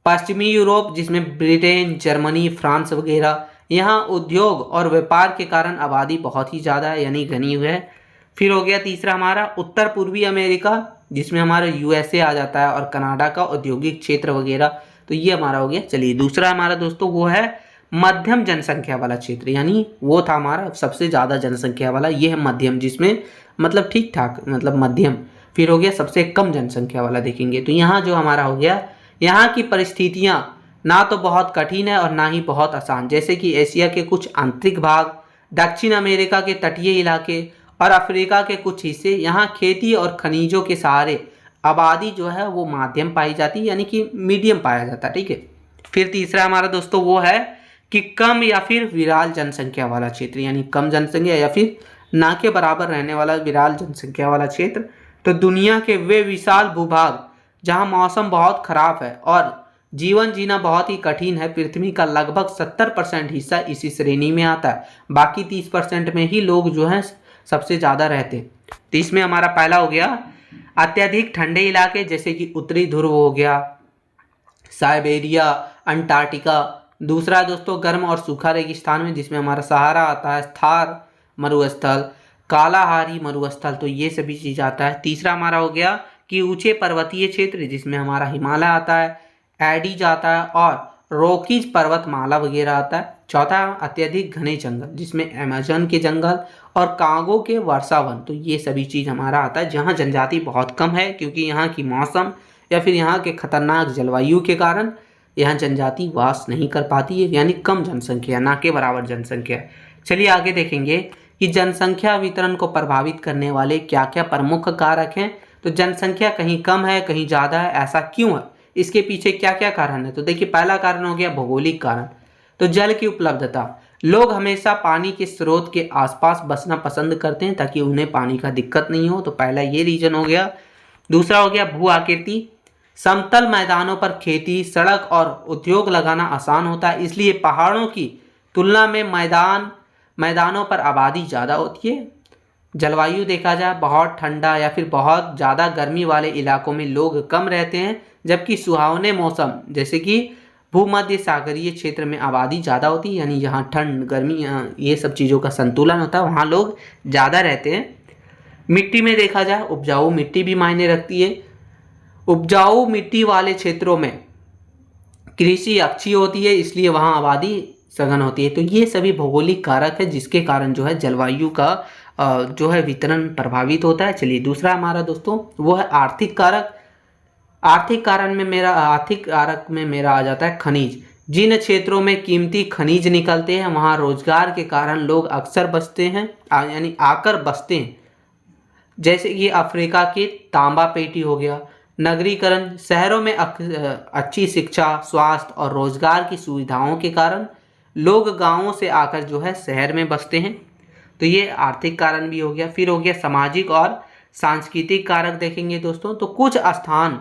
पश्चिमी यूरोप, जिसमें ब्रिटेन, जर्मनी, फ्रांस वगैरह। यहाँ उद्योग और व्यापार के कारण आबादी बहुत ही ज़्यादा है, यानी घनी हुई है। फिर हो गया तीसरा हमारा उत्तर पूर्वी अमेरिका, जिसमें हमारा यूएसए आ जाता है और कनाडा का औद्योगिक क्षेत्र वगैरह। तो ये हमारा हो गया। चलिए दूसरा हमारा दोस्तों वो है मध्यम जनसंख्या वाला क्षेत्र, यानी वो था हमारा सबसे ज़्यादा जनसंख्या वाला, ये है मध्यम, जिसमें मतलब ठीक ठाक, मतलब मध्यम। फिर हो गया सबसे कम जनसंख्या वाला देखेंगे। तो यहाँ जो हमारा हो गया, यहाँ की परिस्थितियाँ ना तो बहुत कठिन है और ना ही बहुत आसान, जैसे कि एशिया के कुछ आंतरिक भाग, दक्षिण अमेरिका के तटीय इलाके और अफ्रीका के कुछ हिस्से। यहाँ खेती और खनिजों के सहारे आबादी जो है वो माध्यम पाई जाती है, यानी कि मीडियम पाया जाता है, ठीक है। फिर तीसरा हमारा दोस्तों वो है कि कम या फिर विराल जनसंख्या वाला क्षेत्र, यानी कम जनसंख्या या फिर ना के बराबर रहने वाला विराल जनसंख्या वाला क्षेत्र। तो दुनिया के वे विशाल भूभाग जहाँ मौसम बहुत खराब है और जीवन जीना बहुत ही कठिन है, पृथ्वी का लगभग 70% हिस्सा इसी श्रेणी में आता है। बाकी 30% में ही लोग जो हैं सबसे ज़्यादा रहते हैं। तो इसमें हमारा पहला हो गया अत्यधिक ठंडे इलाके, जैसे कि उत्तरी ध्रुव हो गया, साइबेरिया, अंटार्कटिका। दूसरा दोस्तों गर्म और सूखा रेगिस्तान में, जिसमें हमारा सहारा आता है, थार मरुस्थल, कालाहारी मरुस्थल, तो ये सभी चीज़ आता है। तीसरा हमारा हो गया कि ऊंचे पर्वतीय क्षेत्र, जिसमें हमारा हिमालय आता है, एडीज आता है और रॉकीज पर्वतमाला वगैरह आता है। चौथा अत्यधिक घने जंगल, जिसमें अमेजन के जंगल और कांगो के वर्षावन, तो ये सभी चीज़ हमारा आता है। जहाँ जनजाति बहुत कम है, क्योंकि यहाँ की मौसम या फिर यहाँ के खतरनाक जलवायु के कारण यहाँ जनजाति वास नहीं कर पाती है, यानी कम जनसंख्या, ना के बराबर जनसंख्या। चलिए आगे देखेंगे कि जनसंख्या वितरण को प्रभावित करने वाले क्या क्या प्रमुख कारक हैं। तो जनसंख्या कहीं कम है, कहीं ज़्यादा है, ऐसा क्यों है, इसके पीछे क्या क्या कारण है। तो देखिए, पहला कारण हो गया भौगोलिक कारण। तो जल की उपलब्धता, लोग हमेशा पानी के स्रोत के आसपास बसना पसंद करते हैं ताकि उन्हें पानी का दिक्कत नहीं हो, तो पहला ये रीजन हो गया। दूसरा हो गया भू आकृति, समतल मैदानों पर खेती, सड़क और उद्योग लगाना आसान होता है, इसलिए पहाड़ों की तुलना में मैदानों पर आबादी ज़्यादा होती है। जलवायु देखा जाए, बहुत ठंडा या फिर बहुत ज़्यादा गर्मी वाले इलाकों में लोग कम रहते हैं, जबकि सुहावने मौसम जैसे कि भूमध्य सागरीय क्षेत्र में आबादी ज़्यादा होती है, यानी जहाँ ठंड गर्मी ये सब चीज़ों का संतुलन होता है, वहाँ लोग ज़्यादा रहते हैं। मिट्टी में देखा जाए, उपजाऊ मिट्टी भी मायने रखती है। उपजाऊ मिट्टी वाले क्षेत्रों में कृषि अच्छी होती है, इसलिए वहाँ आबादी सघन होती है। तो ये सभी भौगोलिक कारक है, जिसके कारण जो है जलवायु का जो है वितरण प्रभावित होता है। चलिए दूसरा हमारा दोस्तों वो है आर्थिक कारक। आर्थिक कारक में मेरा आ जाता है खनिज। जिन क्षेत्रों में कीमती खनिज निकलते हैं, वहाँ रोजगार के कारण लोग अक्सर बसते हैं, यानी आकर बसते हैं। जैसे कि अफ्रीका की तांबा पेटी हो गया। नगरीकरण, शहरों में अच्छी शिक्षा, स्वास्थ्य और रोजगार की सुविधाओं के कारण लोग गांवों से आकर जो है शहर में बसते हैं, तो ये आर्थिक कारण भी हो गया। फिर हो गया सामाजिक और सांस्कृतिक कारक देखेंगे दोस्तों, तो कुछ स्थान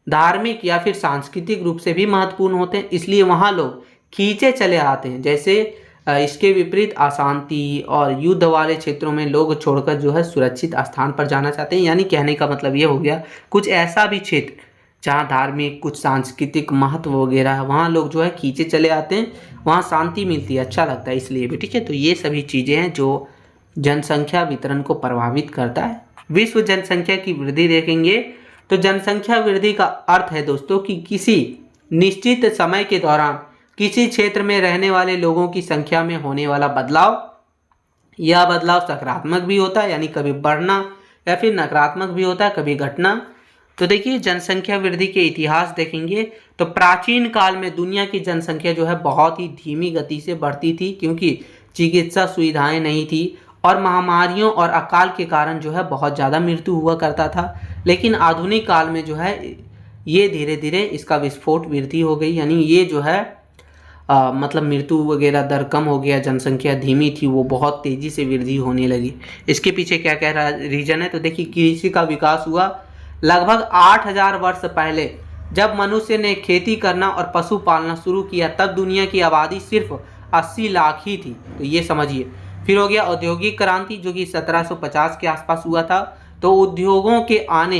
धार्मिक या फिर सांस्कृतिक रूप से भी महत्वपूर्ण होते हैं, इसलिए वहाँ लोग खींचे चले आते हैं। जैसे इसके विपरीत अशांति और युद्ध वाले क्षेत्रों में लोग छोड़कर जो है सुरक्षित स्थान पर जाना चाहते हैं, यानी कहने का मतलब ये हो गया कुछ ऐसा भी क्षेत्र जहाँ धार्मिक कुछ सांस्कृतिक महत्व वगैरह है, वहाँ लोग जो है खींचे चले आते हैं, वहाँ शांति मिलती है, अच्छा लगता है, इसलिए भी। ठीक है, तो ये सभी चीज़ें हैं जो जनसंख्या वितरण को प्रभावित करता है। विश्व जनसंख्या की वृद्धि देखेंगे, तो जनसंख्या वृद्धि का अर्थ है दोस्तों कि किसी निश्चित समय के दौरान किसी क्षेत्र में रहने वाले लोगों की संख्या में होने वाला बदलाव। यह बदलाव सकारात्मक भी होता है, यानी कभी बढ़ना, या फिर नकारात्मक भी होता है, कभी घटना। तो देखिए जनसंख्या वृद्धि के इतिहास देखेंगे, तो प्राचीन काल में दुनिया की जनसंख्या जो है बहुत ही धीमी गति से बढ़ती थी, क्योंकि चिकित्सा सुविधाएं नहीं थी और महामारियों और अकाल के कारण जो है बहुत ज़्यादा मृत्यु हुआ करता था। लेकिन आधुनिक काल में जो है ये धीरे धीरे इसका विस्फोट वृद्धि हो गई, यानी ये जो है मतलब मृत्यु वगैरह दर कम हो गया, जनसंख्या धीमी थी वो बहुत तेज़ी से वृद्धि होने लगी। इसके पीछे क्या क्या रीजन है, तो देखिए कृषि का विकास हुआ। लगभग 8000 वर्ष पहले जब मनुष्य ने खेती करना और पशु पालना शुरू किया, तब दुनिया की आबादी सिर्फ 80 लाख ही थी, तो ये समझिए। फिर हो गया औद्योगिक क्रांति, जो कि 1750 के आसपास हुआ था। तो उद्योगों के आने,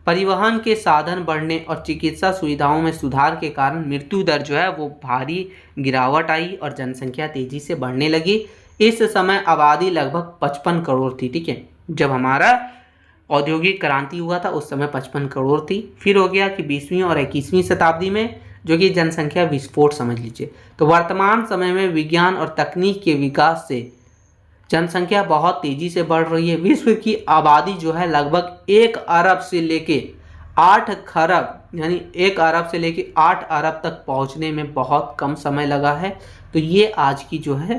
परिवहन के साधन बढ़ने और चिकित्सा सुविधाओं में सुधार के कारण मृत्यु दर जो है वो भारी गिरावट आई और जनसंख्या तेजी से बढ़ने लगी। इस समय आबादी लगभग 55 करोड़ थी। ठीक है, जब हमारा औद्योगिक क्रांति हुआ था उस समय 55 करोड़ थी। फिर हो गया कि 20वीं और 21वीं शताब्दी में जो कि जनसंख्या विस्फोट समझ लीजिए। तो वर्तमान समय में विज्ञान और तकनीक के विकास से जनसंख्या बहुत तेजी से बढ़ रही है। विश्व की आबादी जो है लगभग 1 अरब से लेके 8 खरब, यानी 1 अरब से लेके 8 अरब तक पहुंचने में बहुत कम समय लगा है। तो ये आज की जो है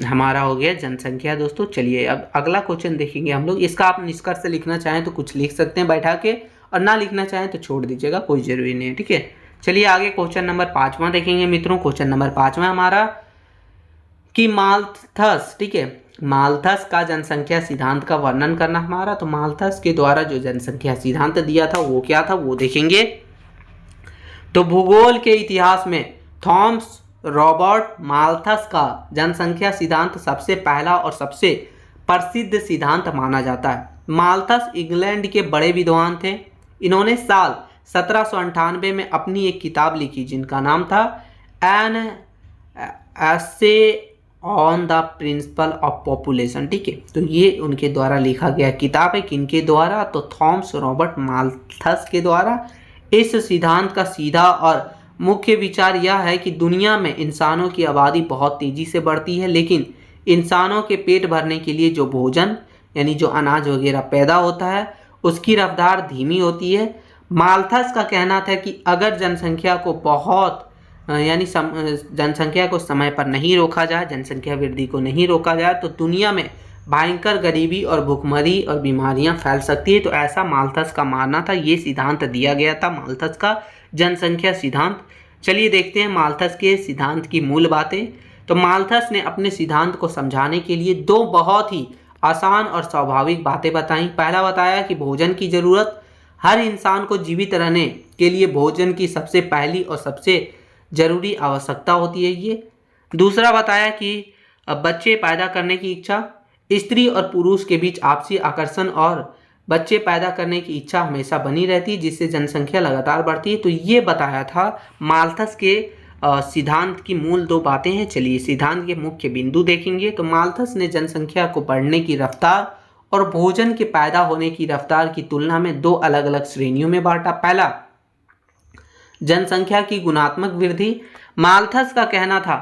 हमारा हो गया जनसंख्या दोस्तों। चलिए अब अगला क्वेश्चन देखेंगे हम लोग। इसका आप निष्कर्ष लिखना चाहें तो कुछ लिख सकते हैं बैठा के, और ना लिखना चाहें तो छोड़ दीजिएगा, कोई ज़रूरी नहीं है। ठीक है, चलिए आगे क्वेश्चन नंबर 5वां देखेंगे मित्रों। क्वेश्चन नंबर 5वां हमारा कि माल्थस, ठीक है, माल्थस का जनसंख्या सिद्धांत का वर्णन करना हमारा। तो माल्थस के द्वारा जो जनसंख्या सिद्धांत दिया था वो क्या था वो देखेंगे। तो भूगोल के इतिहास में थॉमस रॉबर्ट माल्थस का जनसंख्या सिद्धांत सबसे पहला और सबसे प्रसिद्ध सिद्धांत माना जाता है। माल्थस इंग्लैंड के बड़े विद्वान थे। इन्होंने साल 1798 में अपनी एक किताब लिखी जिनका नाम था an essay on the principle of population. ठीक है, तो ये उनके द्वारा लिखा गया किताब है। किनके द्वारा? तो थॉमस रॉबर्ट माल्थस के द्वारा। इस सिद्धांत का सीधा और मुख्य विचार यह है कि दुनिया में इंसानों की आबादी बहुत तेजी से बढ़ती है, लेकिन इंसानों के पेट भरने के लिए जो भोजन यानी जो अनाज वगैरह पैदा होता है उसकी रफ्तार धीमी होती है। माल्थस का कहना था कि अगर जनसंख्या को जनसंख्या को समय पर नहीं रोका जाए, जनसंख्या वृद्धि को नहीं रोका जाए, तो दुनिया में भयंकर गरीबी और भुखमरी और बीमारियां फैल सकती है। तो ऐसा माल्थस का मानना था। ये सिद्धांत दिया गया था माल्थस का जनसंख्या सिद्धांत। चलिए देखते हैं माल्थस के सिद्धांत की मूल बातें। तो माल्थस ने अपने सिद्धांत को समझाने के लिए दो बहुत ही आसान और स्वाभाविक बातें बताई। पहला बताया कि भोजन की जरूरत, हर इंसान को जीवित रहने के लिए भोजन की सबसे पहली और सबसे जरूरी आवश्यकता होती है ये। दूसरा बताया कि बच्चे पैदा करने की इच्छा, स्त्री और पुरुष के बीच आपसी आकर्षण और बच्चे पैदा करने की इच्छा हमेशा बनी रहती है, जिससे जनसंख्या लगातार बढ़ती है। तो ये बताया था माल्थस के सिद्धांत की मूल दो बातें हैं। चलिए सिद्धांत के मुख्य बिंदु देखेंगे। तो माल्थस ने जनसंख्या को बढ़ने की रफ्तार और भोजन के पैदा होने की रफ्तार की तुलना में दो अलग अलग श्रेणियों में बांटा। पहला, जनसंख्या की गुणात्मक वृद्धि। माल्थस का कहना था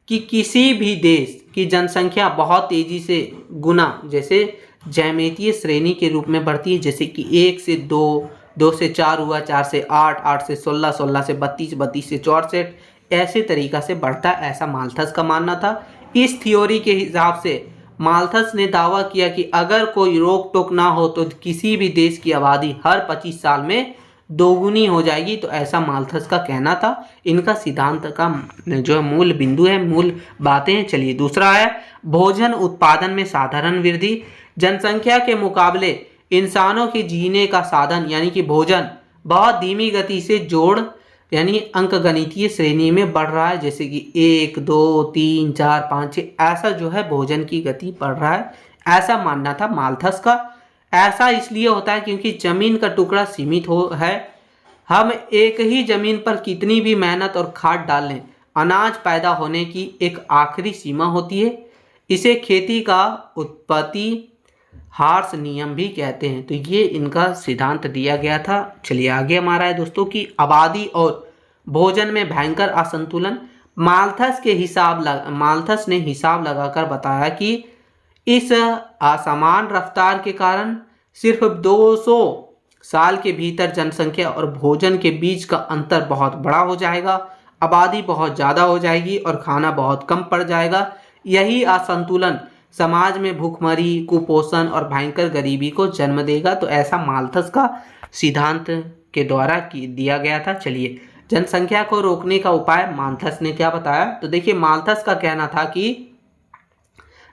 कि किसी भी देश की जनसंख्या बहुत तेजी से गुना जैसे ज्यामितीय श्रेणी के रूप में बढ़ती है, जैसे कि 1 से 2, 2 से 4 हुआ, 4 से 8, 8 से 16, 16 से 32, 32 से 64, ऐसे तरीका से बढ़ता है, ऐसा माल्थस का मानना था। इस थ्योरी के हिसाब से माल्थस ने दावा किया कि अगर कोई रोक टोक ना हो तो किसी भी देश की आबादी हर 25 साल में दोगुनी हो जाएगी। तो ऐसा माल्थस का कहना था। इनका सिद्धांत का जो मूल बिंदु है, मूल बातें हैं। चलिए दूसरा है भोजन उत्पादन में साधारण वृद्धि। जनसंख्या के मुकाबले इंसानों के जीने का साधन यानी कि भोजन बहुत धीमी गति से जोड़ यानी अंकगणितीय श्रेणी में बढ़ रहा है, जैसे कि 1, 2, 3, 4, 5, 6 ऐसा जो है भोजन की गति बढ़ रहा है, ऐसा मानना था माल्थस का। ऐसा इसलिए होता है क्योंकि जमीन का टुकड़ा सीमित है। हम एक ही जमीन पर कितनी भी मेहनत और खाद डाल लें, अनाज पैदा होने की एक आखिरी सीमा होती है। इसे खेती का उत्पत्ति हार्स नियम भी कहते हैं। तो ये इनका सिद्धांत दिया गया था। चलिए आगे हमारा है दोस्तों की आबादी और भोजन में भयंकर असंतुलन। माल्थस ने हिसाब लगाकर बताया कि इस असमान रफ्तार के कारण सिर्फ 200 साल के भीतर जनसंख्या और भोजन के बीच का अंतर बहुत बड़ा हो जाएगा, आबादी बहुत ज़्यादा हो जाएगी और खाना बहुत कम पड़ जाएगा। यही असंतुलन समाज में भूखमरी, कुपोषण और भयंकर गरीबी को जन्म देगा। तो ऐसा माल्थस का सिद्धांत के द्वारा दिया गया था। चलिए जनसंख्या को रोकने का उपाय माल्थस ने क्या बताया। तो देखिए माल्थस का कहना था कि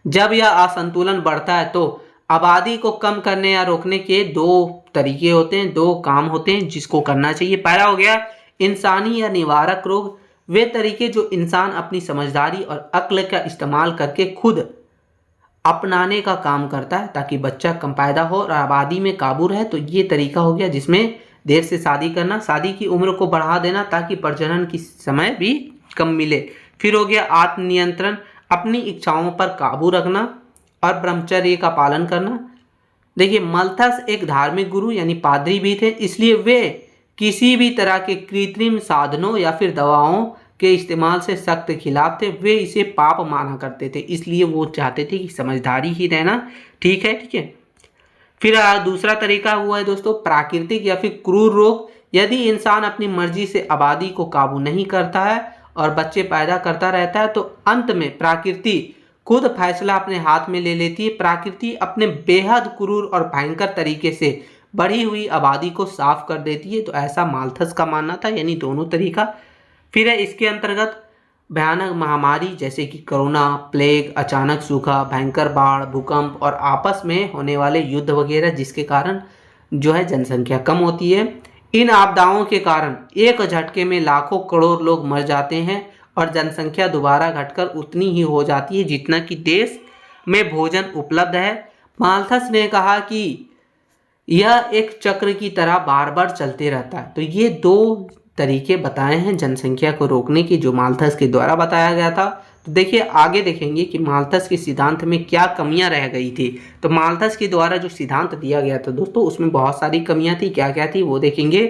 जब यह असंतुलन बढ़ता है तो आबादी को कम करने या रोकने के दो तरीके होते हैं, दो काम होते हैं जिसको करना चाहिए। पहला हो गया इंसानी या निवारक रोग, वे तरीके जो इंसान अपनी समझदारी और अक्ल का इस्तेमाल करके खुद अपनाने का काम करता है ताकि बच्चा कम पैदा हो और आबादी में काबू रहे। तो ये तरीका हो गया जिसमें देर से शादी करना, शादी की उम्र को बढ़ा देना ताकि प्रजनन की समय भी कम मिले। फिर हो गया आत्मनियंत्रण, अपनी इच्छाओं पर काबू रखना और ब्रह्मचर्य का पालन करना। देखिए माल्थस एक धार्मिक गुरु यानी पादरी भी थे, इसलिए वे किसी भी तरह के कृत्रिम साधनों या फिर दवाओं के इस्तेमाल से सख्त खिलाफ थे। वे इसे पाप माना करते थे, इसलिए वो चाहते थे कि समझदारी ही रहना ठीक है। फिर दूसरा तरीका हुआ है दोस्तों प्राकृतिक या फिर क्रूर रोग। यदि इंसान अपनी मर्जी से आबादी को काबू नहीं करता है और बच्चे पैदा करता रहता है तो अंत में प्रकृति खुद फैसला अपने हाथ में ले लेती है। प्रकृति अपने बेहद क्रूर और भयंकर तरीके से बढ़ी हुई आबादी को साफ कर देती है। तो ऐसा माल्थस का मानना था, यानी दोनों तरीका। फिर है इसके अंतर्गत भयानक महामारी जैसे कि कोरोना, प्लेग, अचानक सूखा, भयंकर बाढ़, भूकंप और आपस में होने वाले युद्ध वगैरह, जिसके कारण जो है जनसंख्या कम होती है। इन आपदाओं के कारण एक झटके में लाखों करोड़ लोग मर जाते हैं और जनसंख्या दोबारा घटकर उतनी ही हो जाती है जितना कि देश में भोजन उपलब्ध है। माल्थस ने कहा कि यह एक चक्र की तरह बार बार चलते रहता है। तो ये दो तरीके बताए हैं जनसंख्या को रोकने की जो माल्थस के द्वारा बताया गया था। तो देखिए आगे देखेंगे कि माल्थस के सिद्धांत में क्या कमियां रह गई थी। तो माल्थस के द्वारा जो सिद्धांत दिया गया था दोस्तों उसमें बहुत सारी कमियां थी। क्या क्या थी वो देखेंगे।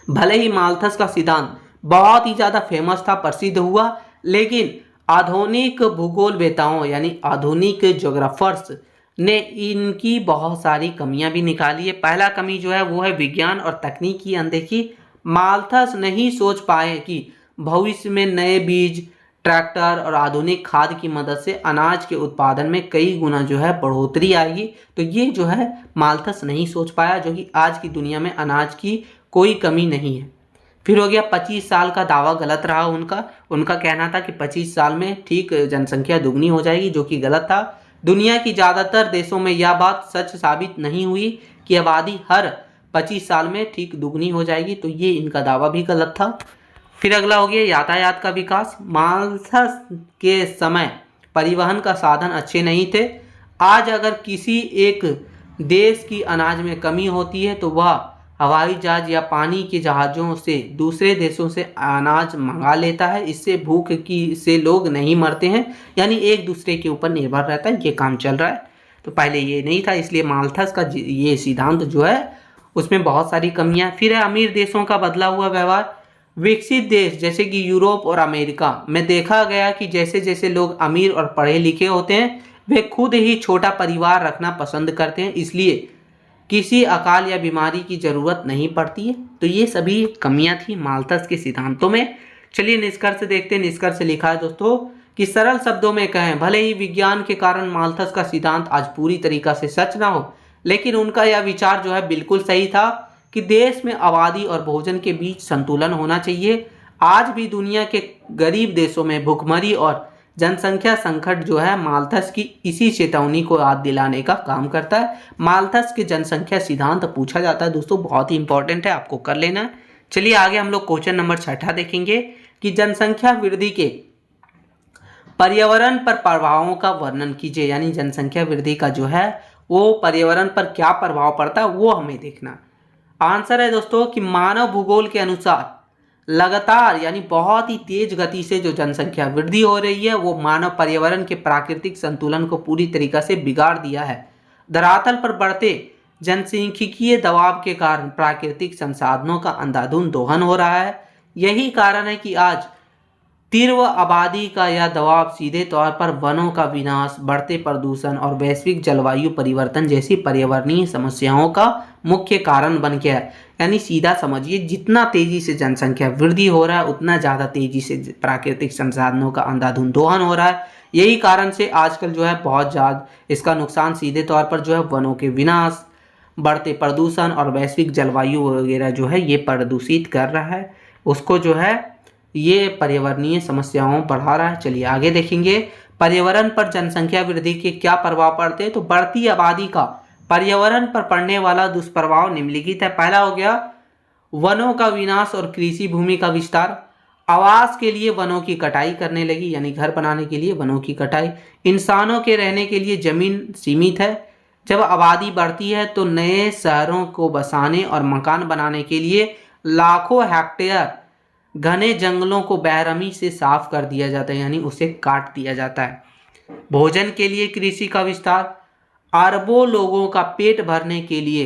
भले ही माल्थस का सिद्धांत बहुत ही ज़्यादा फेमस था, प्रसिद्ध हुआ, लेकिन आधुनिक भूगोलवेताओं यानी आधुनिक ज्योग्राफर्स ने इनकी बहुत सारी कमियां भी निकाली है। पहला कमी जो है वो है विज्ञान और तकनीक की अनदेखी। माल्थस नहीं सोच पाए कि भविष्य में नए बीज, ट्रैक्टर और आधुनिक खाद की मदद से अनाज के उत्पादन में कई गुना जो है बढ़ोतरी आएगी। तो ये जो है माल्थस नहीं सोच पाया, जो कि आज की दुनिया में अनाज की कोई कमी नहीं है। फिर हो गया 25 साल का दावा गलत रहा उनका। उनका कहना था कि 25 साल में ठीक जनसंख्या दुगनी हो जाएगी, जो कि गलत था। दुनिया की ज़्यादातर देशों में यह बात सच साबित नहीं हुई कि आबादी हर 25 साल में ठीक दुगनी हो जाएगी, तो ये इनका दावा भी गलत था। फिर अगला हो गया यातायात का विकास। माल्थस के समय परिवहन का साधन अच्छे नहीं थे। आज अगर किसी एक देश की अनाज में कमी होती है तो वह हवाई जहाज या पानी के जहाज़ों से दूसरे देशों से अनाज मंगा लेता है। इससे भूख की से लोग नहीं मरते हैं, यानी एक दूसरे के ऊपर निर्भर रहता है, ये काम चल रहा है। तो पहले ये नहीं था, इसलिए माल्थस का ये सिद्धांत जो है उसमें बहुत सारी कमियां। फिर है अमीर देशों का बदला हुआ व्यवहार। विकसित देश जैसे कि यूरोप और अमेरिका में देखा गया कि जैसे जैसे लोग अमीर और पढ़े लिखे होते हैं वे खुद ही छोटा परिवार रखना पसंद करते हैं, इसलिए किसी अकाल या बीमारी की जरूरत नहीं पड़ती है। तो ये सभी कमियां थी माल्थस के सिद्धांतों में। चलिए निष्कर्ष देखते हैं। निष्कर्ष लिखा है दोस्तों कि सरल शब्दों में कहें, भले ही विज्ञान के कारण माल्थस का सिद्धांत आज पूरी तरीका से सच ना हो, लेकिन उनका यह विचार जो है बिल्कुल सही था कि देश में आबादी और भोजन के बीच संतुलन होना चाहिए। आज भी दुनिया के गरीब देशों में भुखमरी और जनसंख्या संकट जो है माल्थस की इसी चेतावनी को याद दिलाने का काम करता है। माल्थस के जनसंख्या सिद्धांत पूछा जाता है दोस्तों, बहुत ही इंपॉर्टेंट है, आपको कर लेना है। चलिए आगे हम लोग क्वेश्चन नंबर 6 देखेंगे कि जनसंख्या वृद्धि के पर्यावरण पर प्रभावों का वर्णन कीजिए। यानी जनसंख्या वृद्धि का जो है वो पर्यावरण पर क्या प्रभाव पड़ता है वो हमें देखना। आंसर है दोस्तों कि मानव भूगोल के अनुसार लगातार यानी बहुत ही तेज गति से जो जनसंख्या वृद्धि हो रही है वो मानव पर्यावरण के प्राकृतिक संतुलन को पूरी तरीका से बिगाड़ दिया है। धरातल पर बढ़ते जनसांख्यिकीय दबाव के कारण प्राकृतिक संसाधनों का अंधाधुंध दोहन हो रहा है। यही कारण है कि आज तीव्र आबादी का यह दबाव सीधे तौर पर वनों का विनाश, बढ़ते प्रदूषण और वैश्विक जलवायु परिवर्तन जैसी पर्यावरणीय समस्याओं का मुख्य कारण बन गया है। यानी सीधा समझिए जितना तेजी से जनसंख्या वृद्धि हो रहा है उतना ज़्यादा तेजी से प्राकृतिक संसाधनों का अंधाधुंध दोहन हो रहा है। यही कारण से आजकल जो है बहुत ज़्यादा इसका नुकसान सीधे तौर पर जो है वनों के विनाश, बढ़ते प्रदूषण और वैश्विक जलवायु वगैरह जो है ये प्रदूषित कर रहा है, उसको जो है ये पर्यावरणीय समस्याओं बढ़ा रहा है। चलिए आगे देखेंगे पर्यावरण पर जनसंख्या वृद्धि के क्या प्रभाव पड़ते हैं। तो बढ़ती आबादी का पर्यावरण पर पड़ने वाला दुष्प्रभाव निम्नलिखित है। पहला हो गया वनों का विनाश और कृषि भूमि का विस्तार। आवास के लिए वनों की कटाई करने लगी, यानी घर बनाने के लिए वनों की कटाई। इंसानों के रहने के लिए जमीन सीमित है। जब आबादी बढ़ती है तो नए शहरों को बसाने और मकान बनाने के लिए लाखों हेक्टेयर घने जंगलों को बेरहमी से साफ कर दिया जाता है, यानी उसे काट दिया जाता है। भोजन के लिए कृषि का विस्तार। अरबों लोगों का पेट भरने के लिए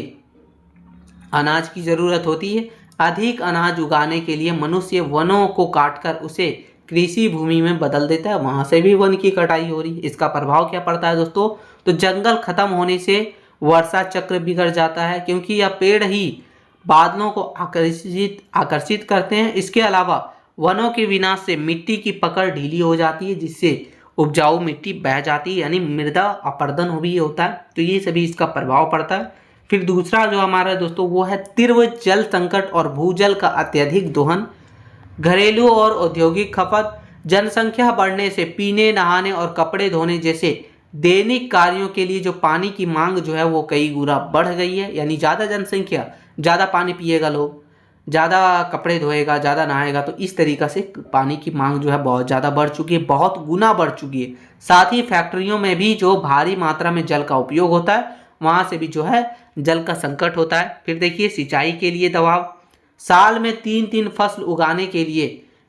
अनाज की जरूरत होती है। अधिक अनाज उगाने के लिए मनुष्य वनों को काटकर उसे कृषि भूमि में बदल देता है, वहां से भी वन की कटाई हो रही है। इसका प्रभाव क्या पड़ता है दोस्तों, तो जंगल खत्म होने से वर्षा चक्र बिगड़ जाता है, क्योंकि यह पेड़ ही बादलों को आकर्षित करते हैं। इसके अलावा वनों के विनाश से मिट्टी की पकड़ ढीली हो जाती है, जिससे उपजाऊ मिट्टी बह जाती है, यानी मृदा अपरदन भी होता है। तो ये सभी इसका प्रभाव पड़ता है। फिर दूसरा जो हमारा दोस्तों वो है तीव्र जल संकट और भूजल का अत्यधिक दोहन। घरेलू और औद्योगिक खपत। जनसंख्या बढ़ने से पीने, नहाने और कपड़े धोने जैसे दैनिक कार्यों के लिए जो पानी की मांग जो है वो कई गुना बढ़ गई है। यानी ज़्यादा जनसंख्या, ज़्यादा पानी पिएगा लोग, ज़्यादा कपड़े धोएगा, ज़्यादा नहाएगा, तो इस तरीक़ा से पानी की मांग जो है बहुत ज़्यादा बढ़ चुकी है, बहुत गुना बढ़ चुकी है। साथ ही फैक्ट्रियों में भी जो भारी मात्रा में जल का उपयोग होता है वहाँ से भी जो है जल का संकट होता है। फिर देखिए सिंचाई के लिए दबाव। साल में 3-3 फसल उगाने के लिए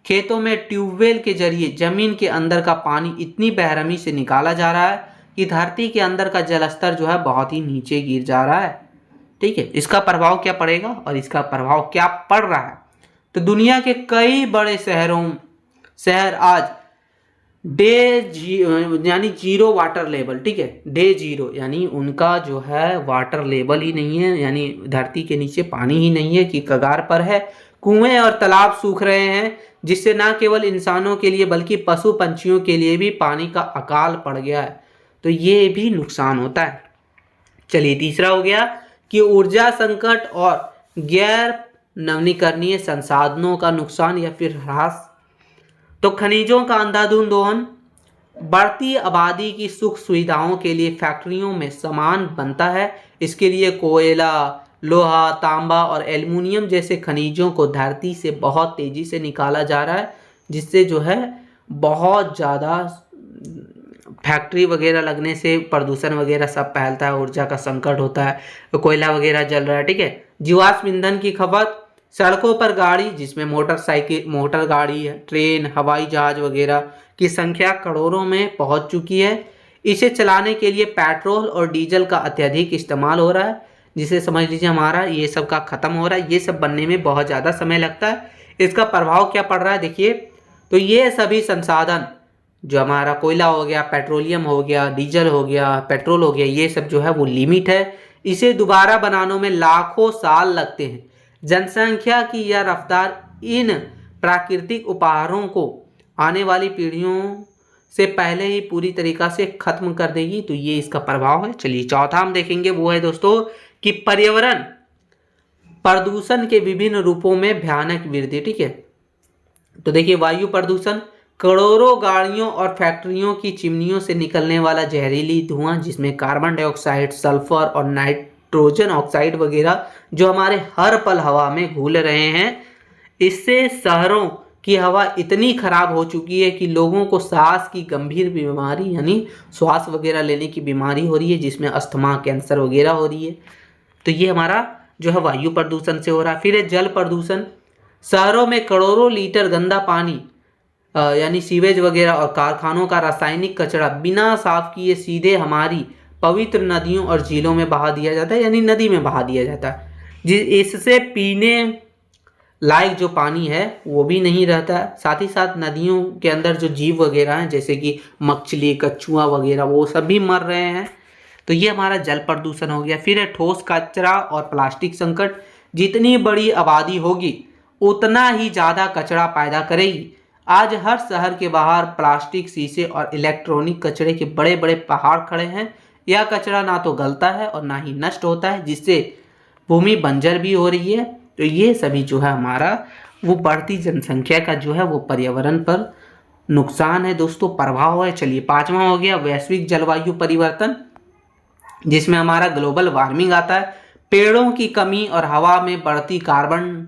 खेतों में ट्यूबवेल के जरिए जमीन के अंदर का पानी इतनी बेरहमी से निकाला जा रहा है कि धरती के अंदर का जल स्तर जो है बहुत ही नीचे गिर जा रहा है। ठीक है, इसका प्रभाव क्या पड़ेगा और इसका प्रभाव क्या पड़ रहा है? तो दुनिया के कई बड़े शहर आज यानी जीरो वाटर लेवल, ठीक है, डे जीरो, यानी उनका जो है वाटर लेवल ही नहीं है, यानी धरती के नीचे पानी ही नहीं है कि कगार पर है। कुएं और तालाब सूख रहे हैं, जिससे ना केवल इंसानों के लिए बल्कि पशु पंछियों के लिए भी पानी का अकाल पड़ गया है। तो ये भी नुकसान होता है। चलिए, तीसरा हो गया कि ऊर्जा संकट और गैर नवीकरणीय संसाधनों का नुकसान या फिर ह्रास। तो खनिजों का अंधाधुंध दोहन, बढ़ती आबादी की सुख सुविधाओं के लिए फैक्ट्रियों में सामान बनता है। इसके लिए कोयला, लोहा, तांबा और एल्युमिनियम जैसे खनिजों को धरती से बहुत तेजी से निकाला जा रहा है, जिससे जो है बहुत ज़्यादा फैक्ट्री वगैरह लगने से प्रदूषण वगैरह सब फैलता है, ऊर्जा का संकट होता है, तो कोयला वगैरह जल रहा है। ठीक है, जीवाश्म ईंधन की खपत, सड़कों पर गाड़ी जिसमें मोटर गाड़ी है, ट्रेन, हवाई जहाज वगैरह की संख्या करोड़ों में पहुंच चुकी है। इसे चलाने के लिए पेट्रोल और डीजल का अत्यधिक इस्तेमाल हो रहा है, जिसे समझ लीजिए हमारा ये सब का खत्म हो रहा है। ये सब बनने में बहुत ज़्यादा समय लगता है। इसका प्रभाव क्या पड़ रहा है देखिए, तो ये सभी संसाधन जो हमारा कोयला हो गया, पेट्रोलियम हो गया, डीजल हो गया, पेट्रोल हो गया, ये सब जो है वो लिमिट है। इसे दोबारा बनाने में लाखों साल लगते हैं। जनसंख्या की यह रफ्तार इन प्राकृतिक उपहारों को आने वाली पीढ़ियों से पहले ही पूरी तरीका से खत्म कर देगी। तो ये इसका प्रभाव है। चलिए, चौथा हम देखेंगे वो है दोस्तों कि पर्यावरण प्रदूषण के विभिन्न रूपों में भयानक वृद्धि। ठीक है, तो देखिए, वायु प्रदूषण, करोड़ों गाड़ियों और फैक्ट्रियों की चिमनियों से निकलने वाला जहरीली धुआं, जिसमें कार्बन डाइऑक्साइड, सल्फर और नाइट्रोजन ऑक्साइड वगैरह जो हमारे हर पल हवा में घुल रहे हैं। इससे शहरों की हवा इतनी खराब हो चुकी है कि लोगों को सांस की गंभीर बीमारी यानी श्वास वगैरह लेने की बीमारी हो रही है, जिसमें अस्थमा, कैंसर वगैरह हो रही है। तो ये हमारा जो है वायु प्रदूषण से हो रहा है। फिर है जल प्रदूषण, शहरों में करोड़ों लीटर गंदा पानी यानी सीवेज वगैरह और कारखानों का रासायनिक कचरा बिना साफ किए सीधे हमारी पवित्र नदियों और झीलों में बहा दिया जाता है, यानी नदी में बहा दिया जाता है। इससे पीने लायक जो पानी है वो भी नहीं रहता है। साथ ही साथ नदियों के अंदर जो जीव वगैरह हैं, जैसे कि मछली, कछुआ वगैरह, वो सभी मर रहे हैं। तो ये हमारा जल प्रदूषण हो गया। फिर है ठोस कचरा और प्लास्टिक संकट। जितनी बड़ी आबादी होगी उतना ही ज़्यादा कचरा पैदा करेगी। आज हर शहर के बाहर प्लास्टिक, शीशे और इलेक्ट्रॉनिक कचरे के बड़े बड़े पहाड़ खड़े हैं। यह कचरा ना तो गलता है और ना ही नष्ट होता है, जिससे भूमि बंजर भी हो रही है। तो ये सभी जो है हमारा वो बढ़ती जनसंख्या का जो है वो पर्यावरण पर नुकसान है दोस्तों, प्रभाव है। चलिए, पांचवा हो गया वैश्विक जलवायु परिवर्तन, जिसमें हमारा ग्लोबल वार्मिंग आता है। पेड़ों की कमी और हवा में बढ़ती कार्बन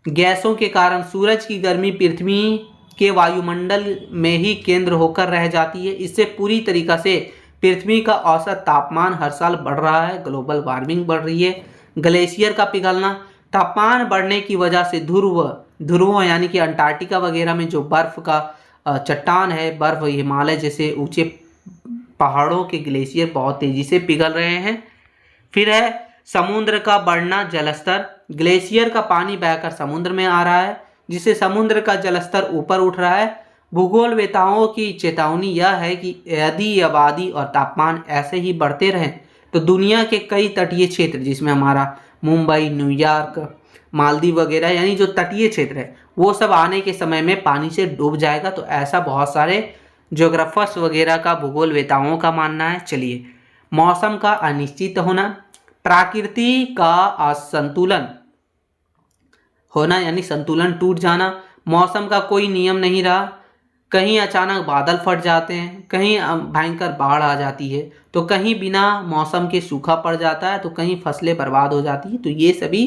गैसों के कारण सूरज की गर्मी पृथ्वी के वायुमंडल में ही केंद्र होकर रह जाती है। इससे पूरी तरीका से पृथ्वी का औसत तापमान हर साल बढ़ रहा है, ग्लोबल वार्मिंग बढ़ रही है। ग्लेशियर का पिघलना, तापमान बढ़ने की वजह से ध्रुवों यानी कि अंटार्कटिका वगैरह में जो बर्फ का चट्टान है, बर्फ, हिमालय जैसे ऊंचे पहाड़ों के ग्लेशियर बहुत तेजी से पिघल रहे हैं। फिर है समुद्र का बढ़ना जलस्तर, ग्लेशियर का पानी बहकर समुद्र में आ रहा है, जिससे समुद्र का जलस्तर ऊपर उठ रहा है। भूगोलवेताओं की चेतावनी यह है कि यदि आबादी और तापमान ऐसे ही बढ़ते रहें तो दुनिया के कई तटीय क्षेत्र, जिसमें हमारा मुंबई, न्यूयॉर्क, मालदीव वगैरह यानी जो तटीय क्षेत्र है, वो सब आने के समय में पानी से डूब जाएगा। तो ऐसा बहुत सारे ज्योग्राफर्स वगैरह का, भूगोलवेताओं का मानना है। चलिए, मौसम का अनिश्चित होना, प्रकृति का असंतुलन होना यानी संतुलन टूट जाना। मौसम का कोई नियम नहीं रहा, कहीं अचानक बादल फट जाते हैं, कहीं भयंकर बाढ़ आ जाती है, तो कहीं बिना मौसम के सूखा पड़ जाता है, तो कहीं फसलें बर्बाद हो जाती है। तो ये सभी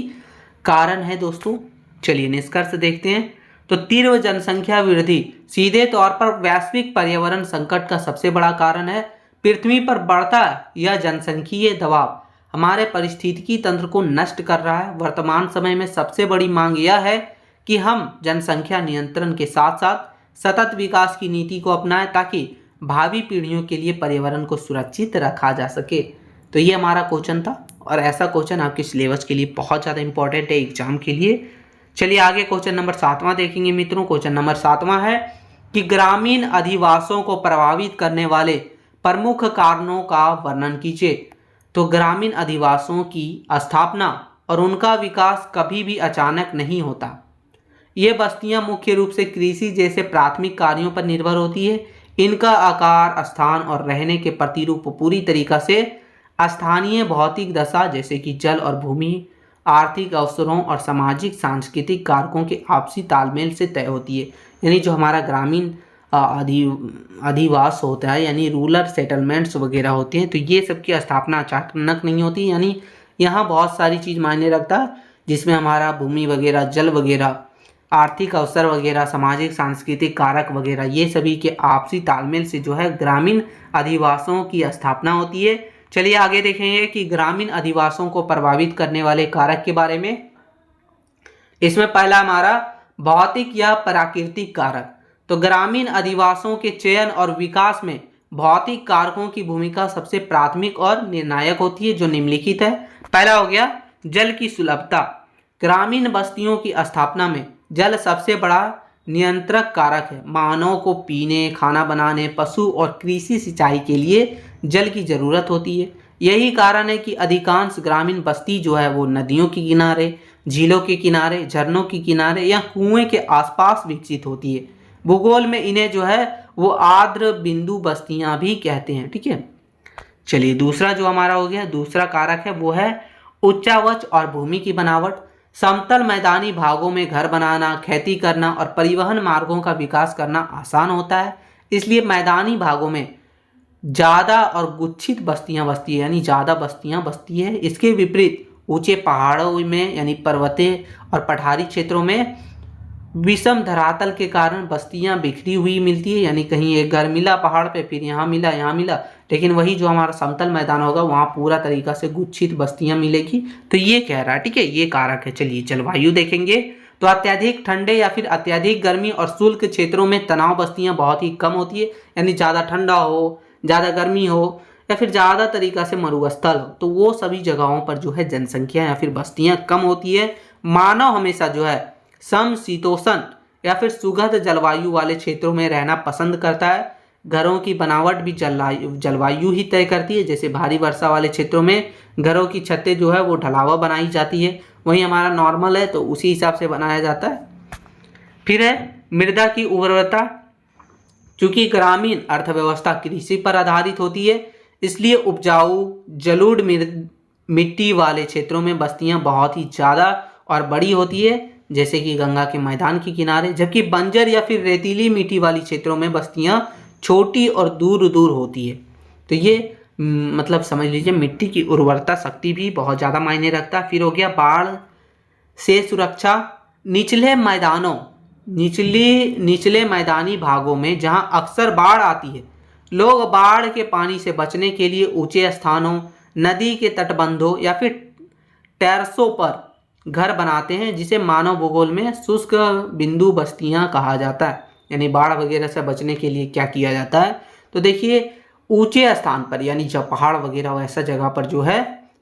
कारण है दोस्तों। चलिए, निष्कर्ष देखते हैं। तो तीव्र जनसंख्या वृद्धि सीधे तौर पर वैश्विक पर्यावरण संकट का सबसे बड़ा कारण है। पृथ्वी पर बढ़ता यह जनसंख्यीय दबाव हमारे पारिस्थितिकी तंत्र को नष्ट कर रहा है। वर्तमान समय में सबसे बड़ी मांग यह है कि हम जनसंख्या नियंत्रण के साथ साथ सतत विकास की नीति को अपनाएं ताकि भावी पीढ़ियों के लिए पर्यावरण को सुरक्षित रखा जा सके। तो ये हमारा क्वेश्चन था और ऐसा क्वेश्चन आपके सिलेबस के लिए बहुत ज़्यादा इंपॉर्टेंट है एग्जाम के लिए। चलिए आगे क्वेश्चन नंबर 7वां देखेंगे मित्रों। क्वेश्चन नंबर 7वां है कि ग्रामीण अधिवासों को प्रभावित करने वाले प्रमुख कारणों का वर्णन कीजिए। तो ग्रामीण अधिवासों की स्थापना और उनका विकास कभी भी अचानक नहीं होता। ये बस्तियां मुख्य रूप से कृषि जैसे प्राथमिक कार्यों पर निर्भर होती है। इनका आकार, स्थान और रहने के प्रतिरूप पूरी तरीका से स्थानीय भौतिक दशा जैसे कि जल और भूमि, आर्थिक अवसरों और सामाजिक सांस्कृतिक कारकों के आपसी तालमेल से तय होती है। यानी जो हमारा ग्रामीण अधिवास होता है यानी रूरल सेटलमेंट्स वगैरह होते हैं, तो ये सब की स्थापना अचानक नहीं होती। यानी यहाँ बहुत सारी चीज़ मायने रखता है, जिसमें हमारा भूमि वगैरह, जल वगैरह, आर्थिक अवसर वगैरह, सामाजिक सांस्कृतिक कारक वगैरह, ये सभी के आपसी तालमेल से जो है ग्रामीण अधिवासों की स्थापना होती है। चलिए आगे देखेंगे कि ग्रामीण अधिवासों को प्रभावित करने वाले कारक के बारे में। इसमें पहला हमारा भौतिक या प्राकृतिक कारक। तो ग्रामीण अधिवासों के चयन और विकास में भौतिक कारकों की भूमिका सबसे प्राथमिक और निर्णायक होती है, जो निम्नलिखित है। पहला हो गया जल की सुलभता। ग्रामीण बस्तियों की स्थापना में जल सबसे बड़ा नियंत्रक कारक है। मानव को पीने, खाना बनाने, पशु और कृषि सिंचाई के लिए जल की जरूरत होती है। यही कारण है कि अधिकांश ग्रामीण बस्ती जो है वो नदियों के किनारे, झीलों के किनारे, झरनों के किनारे या कुएं के आसपास विकसित होती है। भूगोल में इन्हें जो है वो आर्द्र बिंदु बस्तियां भी कहते हैं। ठीक है, चलिए दूसरा जो हमारा हो गया, दूसरा कारक है वो है उच्चावच और भूमि की बनावट। समतल मैदानी भागों में घर बनाना, खेती करना और परिवहन मार्गों का विकास करना आसान होता है, इसलिए मैदानी भागों में ज़्यादा और गुच्छित बस्तियां बसती है, यानी ज़्यादा बस्तियां बसती है। इसके विपरीत ऊंचे पहाड़ों में यानी पर्वतीय और पठारी क्षेत्रों में विषम धरातल के कारण बस्तियां बिखरी हुई मिलती है, यानी कहीं एक घर मिला पहाड़ पे, फिर यहाँ मिला, लेकिन वही जो हमारा समतल मैदान होगा वहाँ पूरा तरीका से गुच्छित बस्तियां मिलेगी। तो ये कह रहा है, ठीक है, ये कारक है। चलिए जलवायु देखेंगे तो अत्यधिक ठंडे या फिर अत्यधिक गर्मी और शुष्क क्षेत्रों में तनाव बस्तियां बहुत ही कम होती है, यानी ज़्यादा ठंडा हो, ज़्यादा गर्मी हो या फिर ज़्यादा तरीका से मरुस्थल हो, तो वो सभी जगहों पर जो है जनसंख्या या फिर बस्तियां कम होती है। मानव हमेशा जो है समशीतोष्ण या फिर सुगध जलवायु वाले क्षेत्रों में रहना पसंद करता है। घरों की बनावट भी जलवायु ही तय करती है। जैसे भारी वर्षा वाले क्षेत्रों में घरों की छतें जो है वो ढलावा बनाई जाती है, वहीं हमारा नॉर्मल है तो उसी हिसाब से बनाया जाता है। फिर है मृदा की उर्वरता। चूंकि ग्रामीण अर्थव्यवस्था कृषि पर आधारित होती है, इसलिए उपजाऊ जलोढ़ मिट्टी वाले क्षेत्रों में बस्तियां बहुत ही ज़्यादा और बड़ी होती है, जैसे कि गंगा के मैदान के किनारे। जबकि बंजर या फिर रेतीली मिट्टी वाली क्षेत्रों में बस्तियां छोटी और दूर दूर होती है। तो ये मतलब समझ लीजिए मिट्टी की उर्वरता शक्ति भी बहुत ज़्यादा मायने रखता है। फिर हो गया बाढ़ से सुरक्षा। निचले मैदानी भागों में जहां अक्सर बाढ़ आती है, लोग बाढ़ के पानी से बचने के लिए ऊंचे स्थानों, नदी के तटबंधों या फिर टेरसों पर घर बनाते हैं, जिसे मानव भूगोल में शुष्क बिंदु बस्तियां कहा जाता है। यानी बाढ़ वगैरह से बचने के लिए क्या किया जाता है, तो देखिए ऊंचे स्थान पर यानी जब पहाड़ वगैरह वैसा जगह पर जो है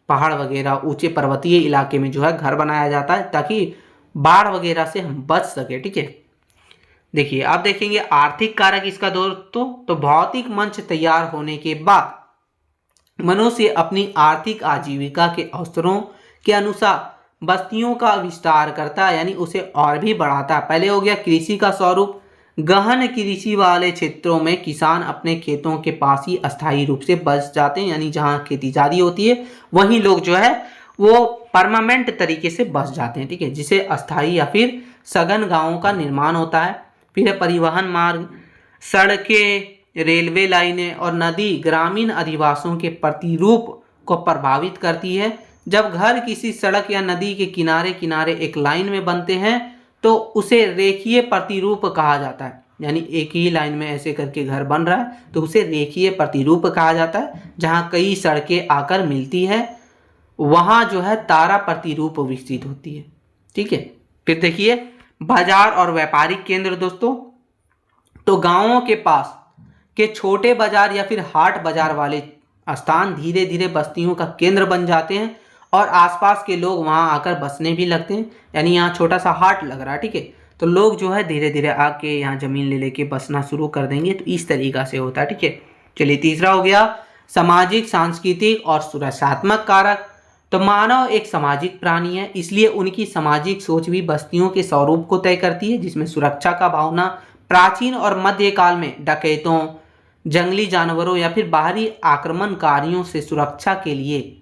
पहाड़ वगैरह ऊंचे पर्वतीय इलाके में जो है घर बनाया जाता है ताकि बाढ़ वगैरह से हम बच सके। ठीक है, देखिए आप देखेंगे आर्थिक कारक इसका दोस्तों, तो भौतिक मंच तैयार होने के बाद मनुष्य अपनी आर्थिक आजीविका के अवसरों के अनुसार बस्तियों का विस्तार करता है, यानी उसे और भी बढ़ाता है। पहले हो गया कृषि का स्वरूप। गहन कृषि वाले क्षेत्रों में किसान अपने खेतों के पास ही अस्थायी रूप से बस जाते हैं, यानी जहाँ खेती ज़्यादा होती है वहीं लोग जो है वो परमानेंट तरीके से बस जाते हैं। ठीक है, जिसे अस्थायी या फिर सघन गांवों का निर्माण होता है। फिर है परिवहन मार्ग। सड़कें, रेलवे लाइनें और नदी ग्रामीण अधिवासों के प्रतिरूप को प्रभावित करती है। जब घर किसी सड़क या नदी के किनारे किनारे एक लाइन में बनते हैं तो उसे रेखीय प्रतिरूप कहा जाता है, यानी एक ही लाइन में ऐसे करके घर बन रहा है तो उसे रेखीय प्रतिरूप कहा जाता है। जहाँ कई सड़कें आकर मिलती है वहाँ जो है तारा प्रतिरूप विकसित होती है। ठीक है, फिर देखिए बाजार और व्यापारिक केंद्र दोस्तों, तो गांवों के पास के छोटे बाजार या फिर हाट बाजार वाले स्थान धीरे धीरे बस्तियों का केंद्र बन जाते हैं और आसपास के लोग वहां आकर बसने भी लगते हैं। यानी यहाँ छोटा सा हाट लग रहा है, ठीक है, तो लोग जो है धीरे धीरे आके यहाँ जमीन ले लेके बसना शुरू कर देंगे। तो इस तरीका से होता है, ठीक है। चलिए तीसरा हो गया सामाजिक, सांस्कृतिक और सुरक्षात्मक कारक। तो मानव एक सामाजिक प्राणी है, इसलिए उनकी सामाजिक सोच भी बस्तियों के स्वरूप को तय करती है, जिसमें सुरक्षा का भावना प्राचीन और मध्यकाल में डकैतों, जंगली जानवरों या फिर बाहरी आक्रमणकारियों से सुरक्षा के लिए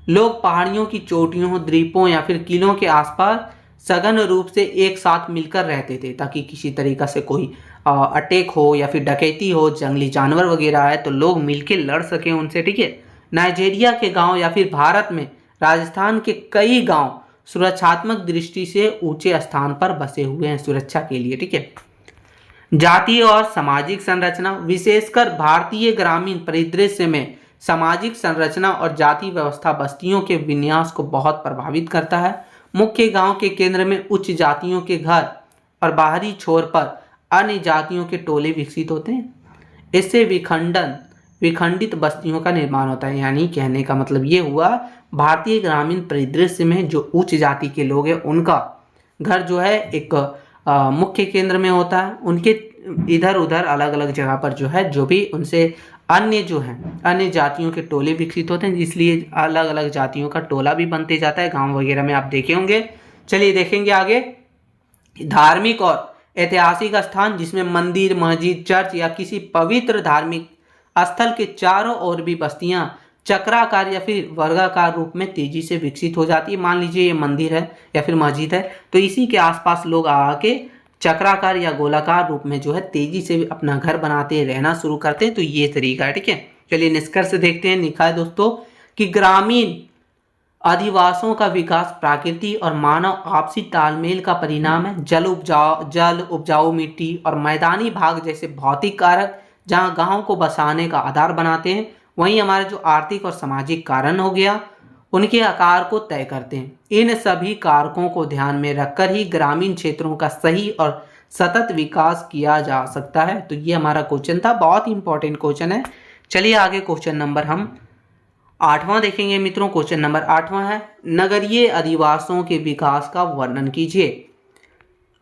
लोग पहाड़ियों की चोटियों, द्वीपों या फिर किलों के आसपास सघन रूप से एक साथ मिलकर रहते थे, ताकि किसी तरीका से कोई अटैक हो या फिर डकैती हो, जंगली जानवर वगैरह आए तो लोग मिलके लड़ सकें उनसे, ठीक है। नाइजीरिया के गांव या फिर भारत में राजस्थान के कई गांव सुरक्षात्मक दृष्टि से ऊंचे स्थान पर बसे हुए हैं सुरक्षा के लिए, ठीक है। जातीय और सामाजिक संरचना, विशेषकर भारतीय ग्रामीण परिदृश्य में सामाजिक संरचना और जाति व्यवस्था बस्तियों के विन्यास को बहुत प्रभावित करता है। मुख्य गांव के केंद्र में उच्च जातियों के घर और बाहरी छोर पर अन्य जातियों के टोले विकसित होते हैं। इससे विखंडित बस्तियों का निर्माण होता है। यानी कहने का मतलब ये हुआ, भारतीय ग्रामीण परिदृश्य में जो उच्च जाति के लोग हैं उनका घर जो है एक मुख्य केंद्र में होता है, उनके इधर उधर अलग अलग जगह पर जो है जो भी उनसे अन्य जातियों के टोले विकसित होते हैं, इसलिए अलग अलग जातियों का टोला भी बनते जाता है। गांव वगैरह में आप देखे होंगे। चलिए देखेंगे आगे, धार्मिक और ऐतिहासिक स्थान, जिसमें मंदिर, मस्जिद, चर्च या किसी पवित्र धार्मिक स्थल के चारों ओर भी बस्तियां चक्राकार या फिर वर्गाकार रूप में तेजी से विकसित हो जाती है। मान लीजिए ये मंदिर है या फिर मस्जिद है, तो इसी के आसपास लोग आके चक्राकार या गोलाकार रूप में जो है तेजी से अपना घर बनाते रहना शुरू करते हैं। तो ये तरीका है, ठीक है। चलिए निष्कर्ष देखते हैं। लिखा है दोस्तों कि ग्रामीण अधिवासों का विकास प्रकृति और मानव आपसी तालमेल का परिणाम है। जल उपजाऊ मिट्टी और मैदानी भाग जैसे भौतिक कारक जहां गांव को बसाने का आधार बनाते हैं, वहीं हमारे जो आर्थिक और सामाजिक कारण हो गया उनके आकार को तय करते हैं। इन सभी कारकों को ध्यान में रखकर ही ग्रामीण क्षेत्रों का सही और सतत विकास किया जा सकता है। तो ये हमारा क्वेश्चन था, बहुत इंपॉर्टेंट क्वेश्चन है। चलिए आगे क्वेश्चन नंबर हम 8वां देखेंगे मित्रों। क्वेश्चन नंबर 8वां है, नगरीय अधिवासों के विकास का वर्णन कीजिए।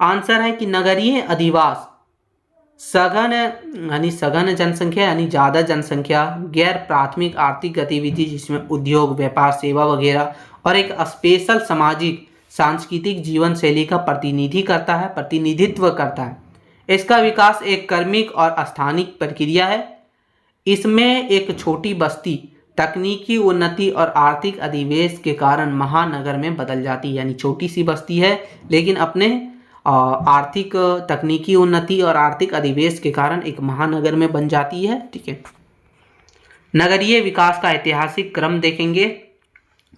आंसर है कि नगरीय अधिवास सघन जनसंख्या यानी ज़्यादा जनसंख्या, गैर प्राथमिक आर्थिक गतिविधि जिसमें उद्योग, व्यापार, सेवा वगैरह और एक स्पेशल सामाजिक सांस्कृतिक जीवन शैली का प्रतिनिधित्व करता है। इसका विकास एक क्रमिक और स्थानिक प्रक्रिया है। इसमें एक छोटी बस्ती तकनीकी उन्नति और आर्थिक अधिवेश के कारण महानगर में बदल जाती है। यानी छोटी सी बस्ती है लेकिन अपने आर्थिक तकनीकी उन्नति और आर्थिक अधिवेश के कारण एक महानगर में बन जाती है, ठीक है। नगरीय विकास का ऐतिहासिक क्रम देखेंगे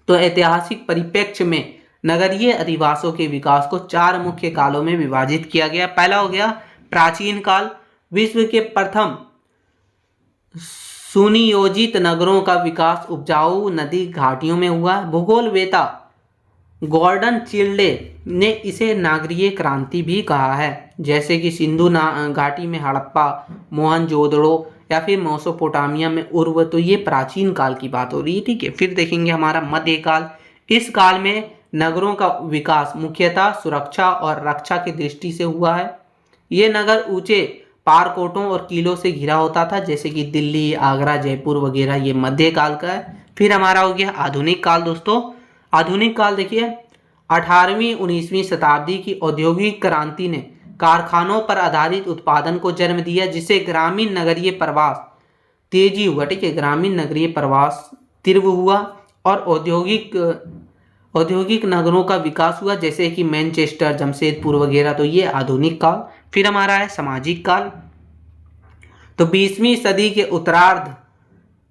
तो ऐतिहासिक परिप्रेक्ष्य में नगरीय अधिवासों के विकास को 4 मुख्य कालों में विभाजित किया गया। पहला हो गया प्राचीन काल, विश्व के प्रथम सुनियोजित नगरों का विकास उपजाऊ नदी घाटियों में हुआ। भूगोलवेता गॉर्डन चिल्डे ने इसे नागरीय क्रांति भी कहा है, जैसे कि सिंधु घाटी में हड़प्पा, मोहनजोदड़ो या फिर मेसोपोटामिया में उर्व। तो ये प्राचीन काल की बात हो रही है, ठीक है। फिर देखेंगे हमारा मध्यकाल। इस काल में नगरों का विकास मुख्यतः सुरक्षा और रक्षा की दृष्टि से हुआ है। ये नगर ऊंचे पारकोटों और किलों से घिरा होता था, जैसे कि दिल्ली, आगरा, जयपुर वगैरह। ये मध्यकाल का है। फिर हमारा हो गया आधुनिक काल दोस्तों। आधुनिक काल देखिए 18वीं 19वीं शताब्दी की औद्योगिक क्रांति ने कारखानों पर आधारित उत्पादन को जन्म दिया, जिससे ग्रामीण नगरीय प्रवास तेजी हुआ, ठीक है। ग्रामीण नगरीय प्रवास तीव्र हुआ और औद्योगिक नगरों का विकास हुआ, जैसे कि मैनचेस्टर, जमशेदपुर वगैरह। तो ये आधुनिक काल। फिर हमारा है सामाजिक काल। तो 20वीं सदी के उत्तरार्ध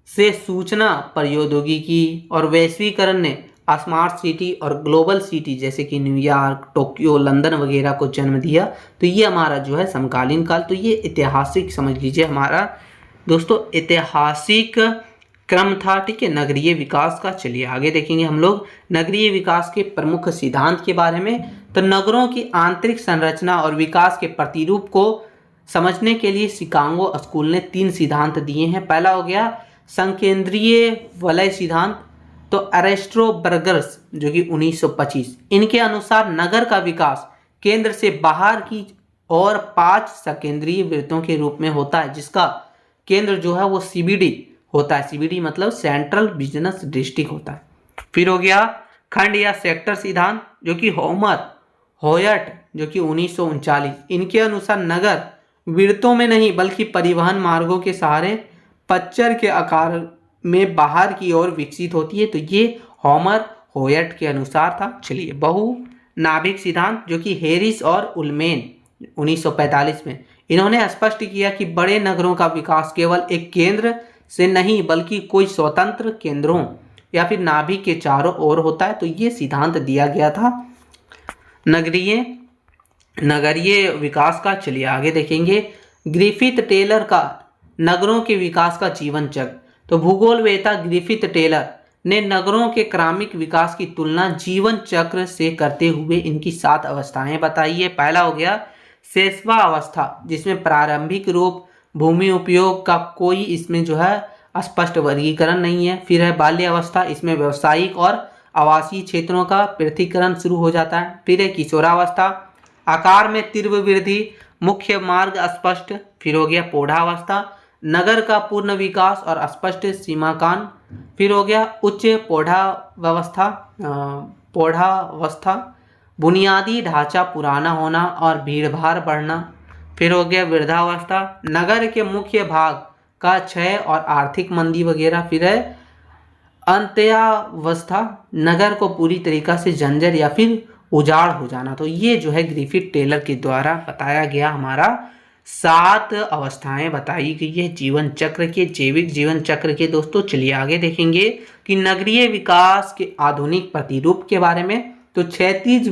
से सूचना प्रौद्योगिकी और वैश्वीकरण ने स्मार्ट सिटी और ग्लोबल सिटी जैसे कि न्यूयॉर्क, टोक्यो, लंदन वगैरह को जन्म दिया। तो ये हमारा जो है समकालीन काल। तो ये ऐतिहासिक समझ लीजिए हमारा दोस्तों ऐतिहासिक क्रम था, ठीक है, नगरीय विकास का। चलिए आगे देखेंगे हम लोग नगरीय विकास के प्रमुख सिद्धांत के बारे में। तो तो नगरों की आंतरिक संरचना और विकास के प्रतिरूप को समझने के लिए शिकागो स्कूल ने 3 सिद्धांत दिए हैं। पहला हो गया संकेंद्रीय वलय सिद्धांत, तो अरेस्टो बर्गस जो कि 1925, इनके अनुसार नगर का विकास केंद्र से बाहर की और 5 सकेंद्रीय वृत्तों के रूप में होता है, जिसका केंद्र जो है वो सीबीडी होता है। सीबीडी मतलब सेंट्रल बिजनेस डिस्ट्रिक्ट होता है। फिर हो गया खंड या सेक्टर सिद्धांत, जो कि होयट जो कि 1939, इनके अनुसार नगर वृत्तों में नहीं बल्कि परिवहन मार्गों के सहारे पच्चर के आकार में बाहर की ओर विकसित होती है। तो ये होयट के अनुसार था। चलिए बहु नाभिक सिद्धांत, जो कि हैरिस और उलमेन 1945 में, इन्होंने स्पष्ट किया कि बड़े नगरों का विकास केवल एक केंद्र से नहीं बल्कि कोई स्वतंत्र केंद्रों या फिर नाभिक के चारों ओर होता है। तो ये सिद्धांत दिया गया था नगरीय विकास का। चलिए आगे देखेंगे ग्रिफिथ टेलर का नगरों के विकास का जीवन चक्र। तो भूगोलवेत्ता ग्रिफिथ टेलर ने नगरों के क्रमिक विकास की तुलना जीवन चक्र से करते हुए इनकी 7 अवस्थाएं बताई है। पहला हो गया शेषवा अवस्था, जिसमें प्रारंभिक रूप भूमि उपयोग का कोई इसमें जो है स्पष्ट वर्गीकरण नहीं है। फिर है बाल्य अवस्था, इसमें व्यावसायिक और आवासीय क्षेत्रों का पृथक्करण शुरू हो जाता है। फिर है किशोरावस्था, आकार में तीव्र वृद्धि, मुख्य मार्ग अस्पष्ट। फिर हो गया पौधावस्था, नगर का पूर्ण विकास और स्पष्ट सीमाकान। फिर हो गया उच्च पौधावस्था, बुनियादी ढांचा पुराना होना और भीड़भाड़ बढ़ना। फिर हो गया वृद्धावस्था, नगर के मुख्य भाग का क्षय और आर्थिक मंदी वगैरह। फिर है अंत्यावस्था, नगर को पूरी तरीका से जंजर या फिर उजाड़ हो जाना। तो ये जो है ग्रिफिथ टेलर के द्वारा बताया गया हमारा 7 अवस्थाएं बताई गई है जीवन चक्र के, जैविक जीवन चक्र के। दोस्तों चलिए आगे देखेंगे कि नगरीय विकास के आधुनिक प्रतिरूप के बारे में। तो क्षैतिज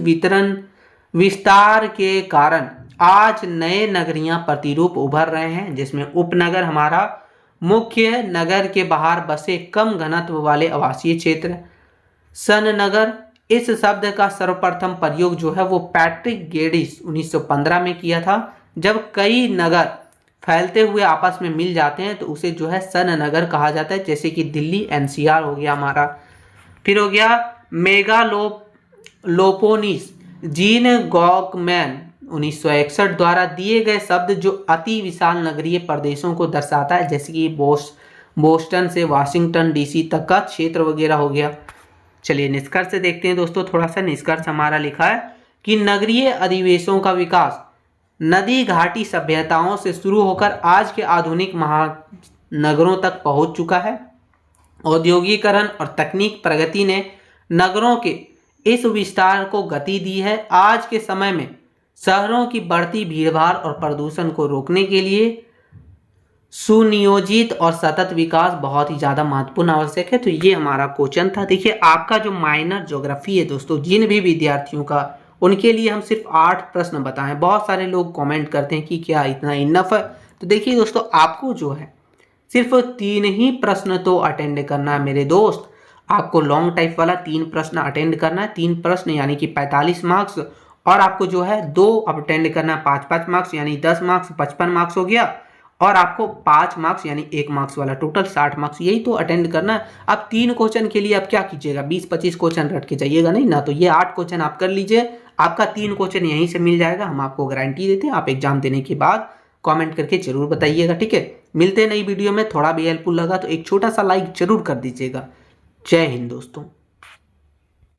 विस्तार के कारण आज नए नगरीय प्रतिरूप उभर रहे हैं, जिसमें उपनगर हमारा मुख्य नगर के बाहर बसे कम घनत्व वाले आवासीय क्षेत्र। सन नगर, इस शब्द का सर्वप्रथम प्रयोग जो है वो पैट्रिक गेडिस 1915 में किया था। जब कई नगर फैलते हुए आपस में मिल जाते हैं तो उसे जो है सन नगर कहा जाता है, जैसे कि दिल्ली एनसीआर हो गया हमारा। फिर हो गया मेगालोपोलिस, जीन गॉकमैन 1961 द्वारा दिए गए शब्द जो अति विशाल नगरीय प्रदेशों को दर्शाता है, जैसे कि बोस्टन से वाशिंगटन डीसी तक का क्षेत्र वगैरह हो गया। चलिए निष्कर्ष से देखते हैं दोस्तों, थोड़ा सा निष्कर्ष हमारा लिखा है कि नगरीय अधिवेशों का विकास नदी घाटी सभ्यताओं से शुरू होकर आज के आधुनिक महानगरों तक पहुंच चुका है। औद्योगिकरण और तकनीक प्रगति ने नगरों के इस विस्तार को गति दी है। आज के समय में शहरों की बढ़ती भीड़भाड़ और प्रदूषण को रोकने के लिए सुनियोजित और सतत विकास बहुत ही ज़्यादा महत्वपूर्ण आवश्यक है। तो ये हमारा क्वेश्चन था। देखिए आपका जो माइनर ज्योग्राफी है दोस्तों, जिन भी विद्यार्थियों का, उनके लिए हम सिर्फ 8 प्रश्न बताएं। बहुत सारे लोग कमेंट करते हैं कि क्या इतना इनफ है। तो देखिए दोस्तों, आपको जो है सिर्फ 3 ही प्रश्न तो अटेंड करना है मेरे दोस्त। आपको लॉन्ग टाइप वाला 3 प्रश्न अटेंड करना है। 3 प्रश्न यानी कि 45 मार्क्स, और आपको जो है 2 अटेंड करना है 5-5 मार्क्स यानी 10 मार्क्स, 55 मार्क्स हो गया। और आपको 5 मार्क्स यानी 1 मार्क्स वाला टोटल 60 मार्क्स, यही तो अटेंड करना है। अब 3 क्वेश्चन के लिए आप क्या कीजिएगा, 20-25 क्वेश्चन रट के जाइएगा नहीं ना। तो ये 8 क्वेश्चन आप कर लीजिए, आपका 3 क्वेश्चन यहीं से मिल जाएगा। हम आपको गारंटी देते हैं। आप एग्जाम देने के बाद कमेंट करके जरूर बताइएगा, ठीक है। मिलते हैं नई वीडियो में। थोड़ा भी हेल्पफुल लगा तो एक छोटा सा लाइक जरूर कर दीजिएगा। जय हिंद दोस्तों।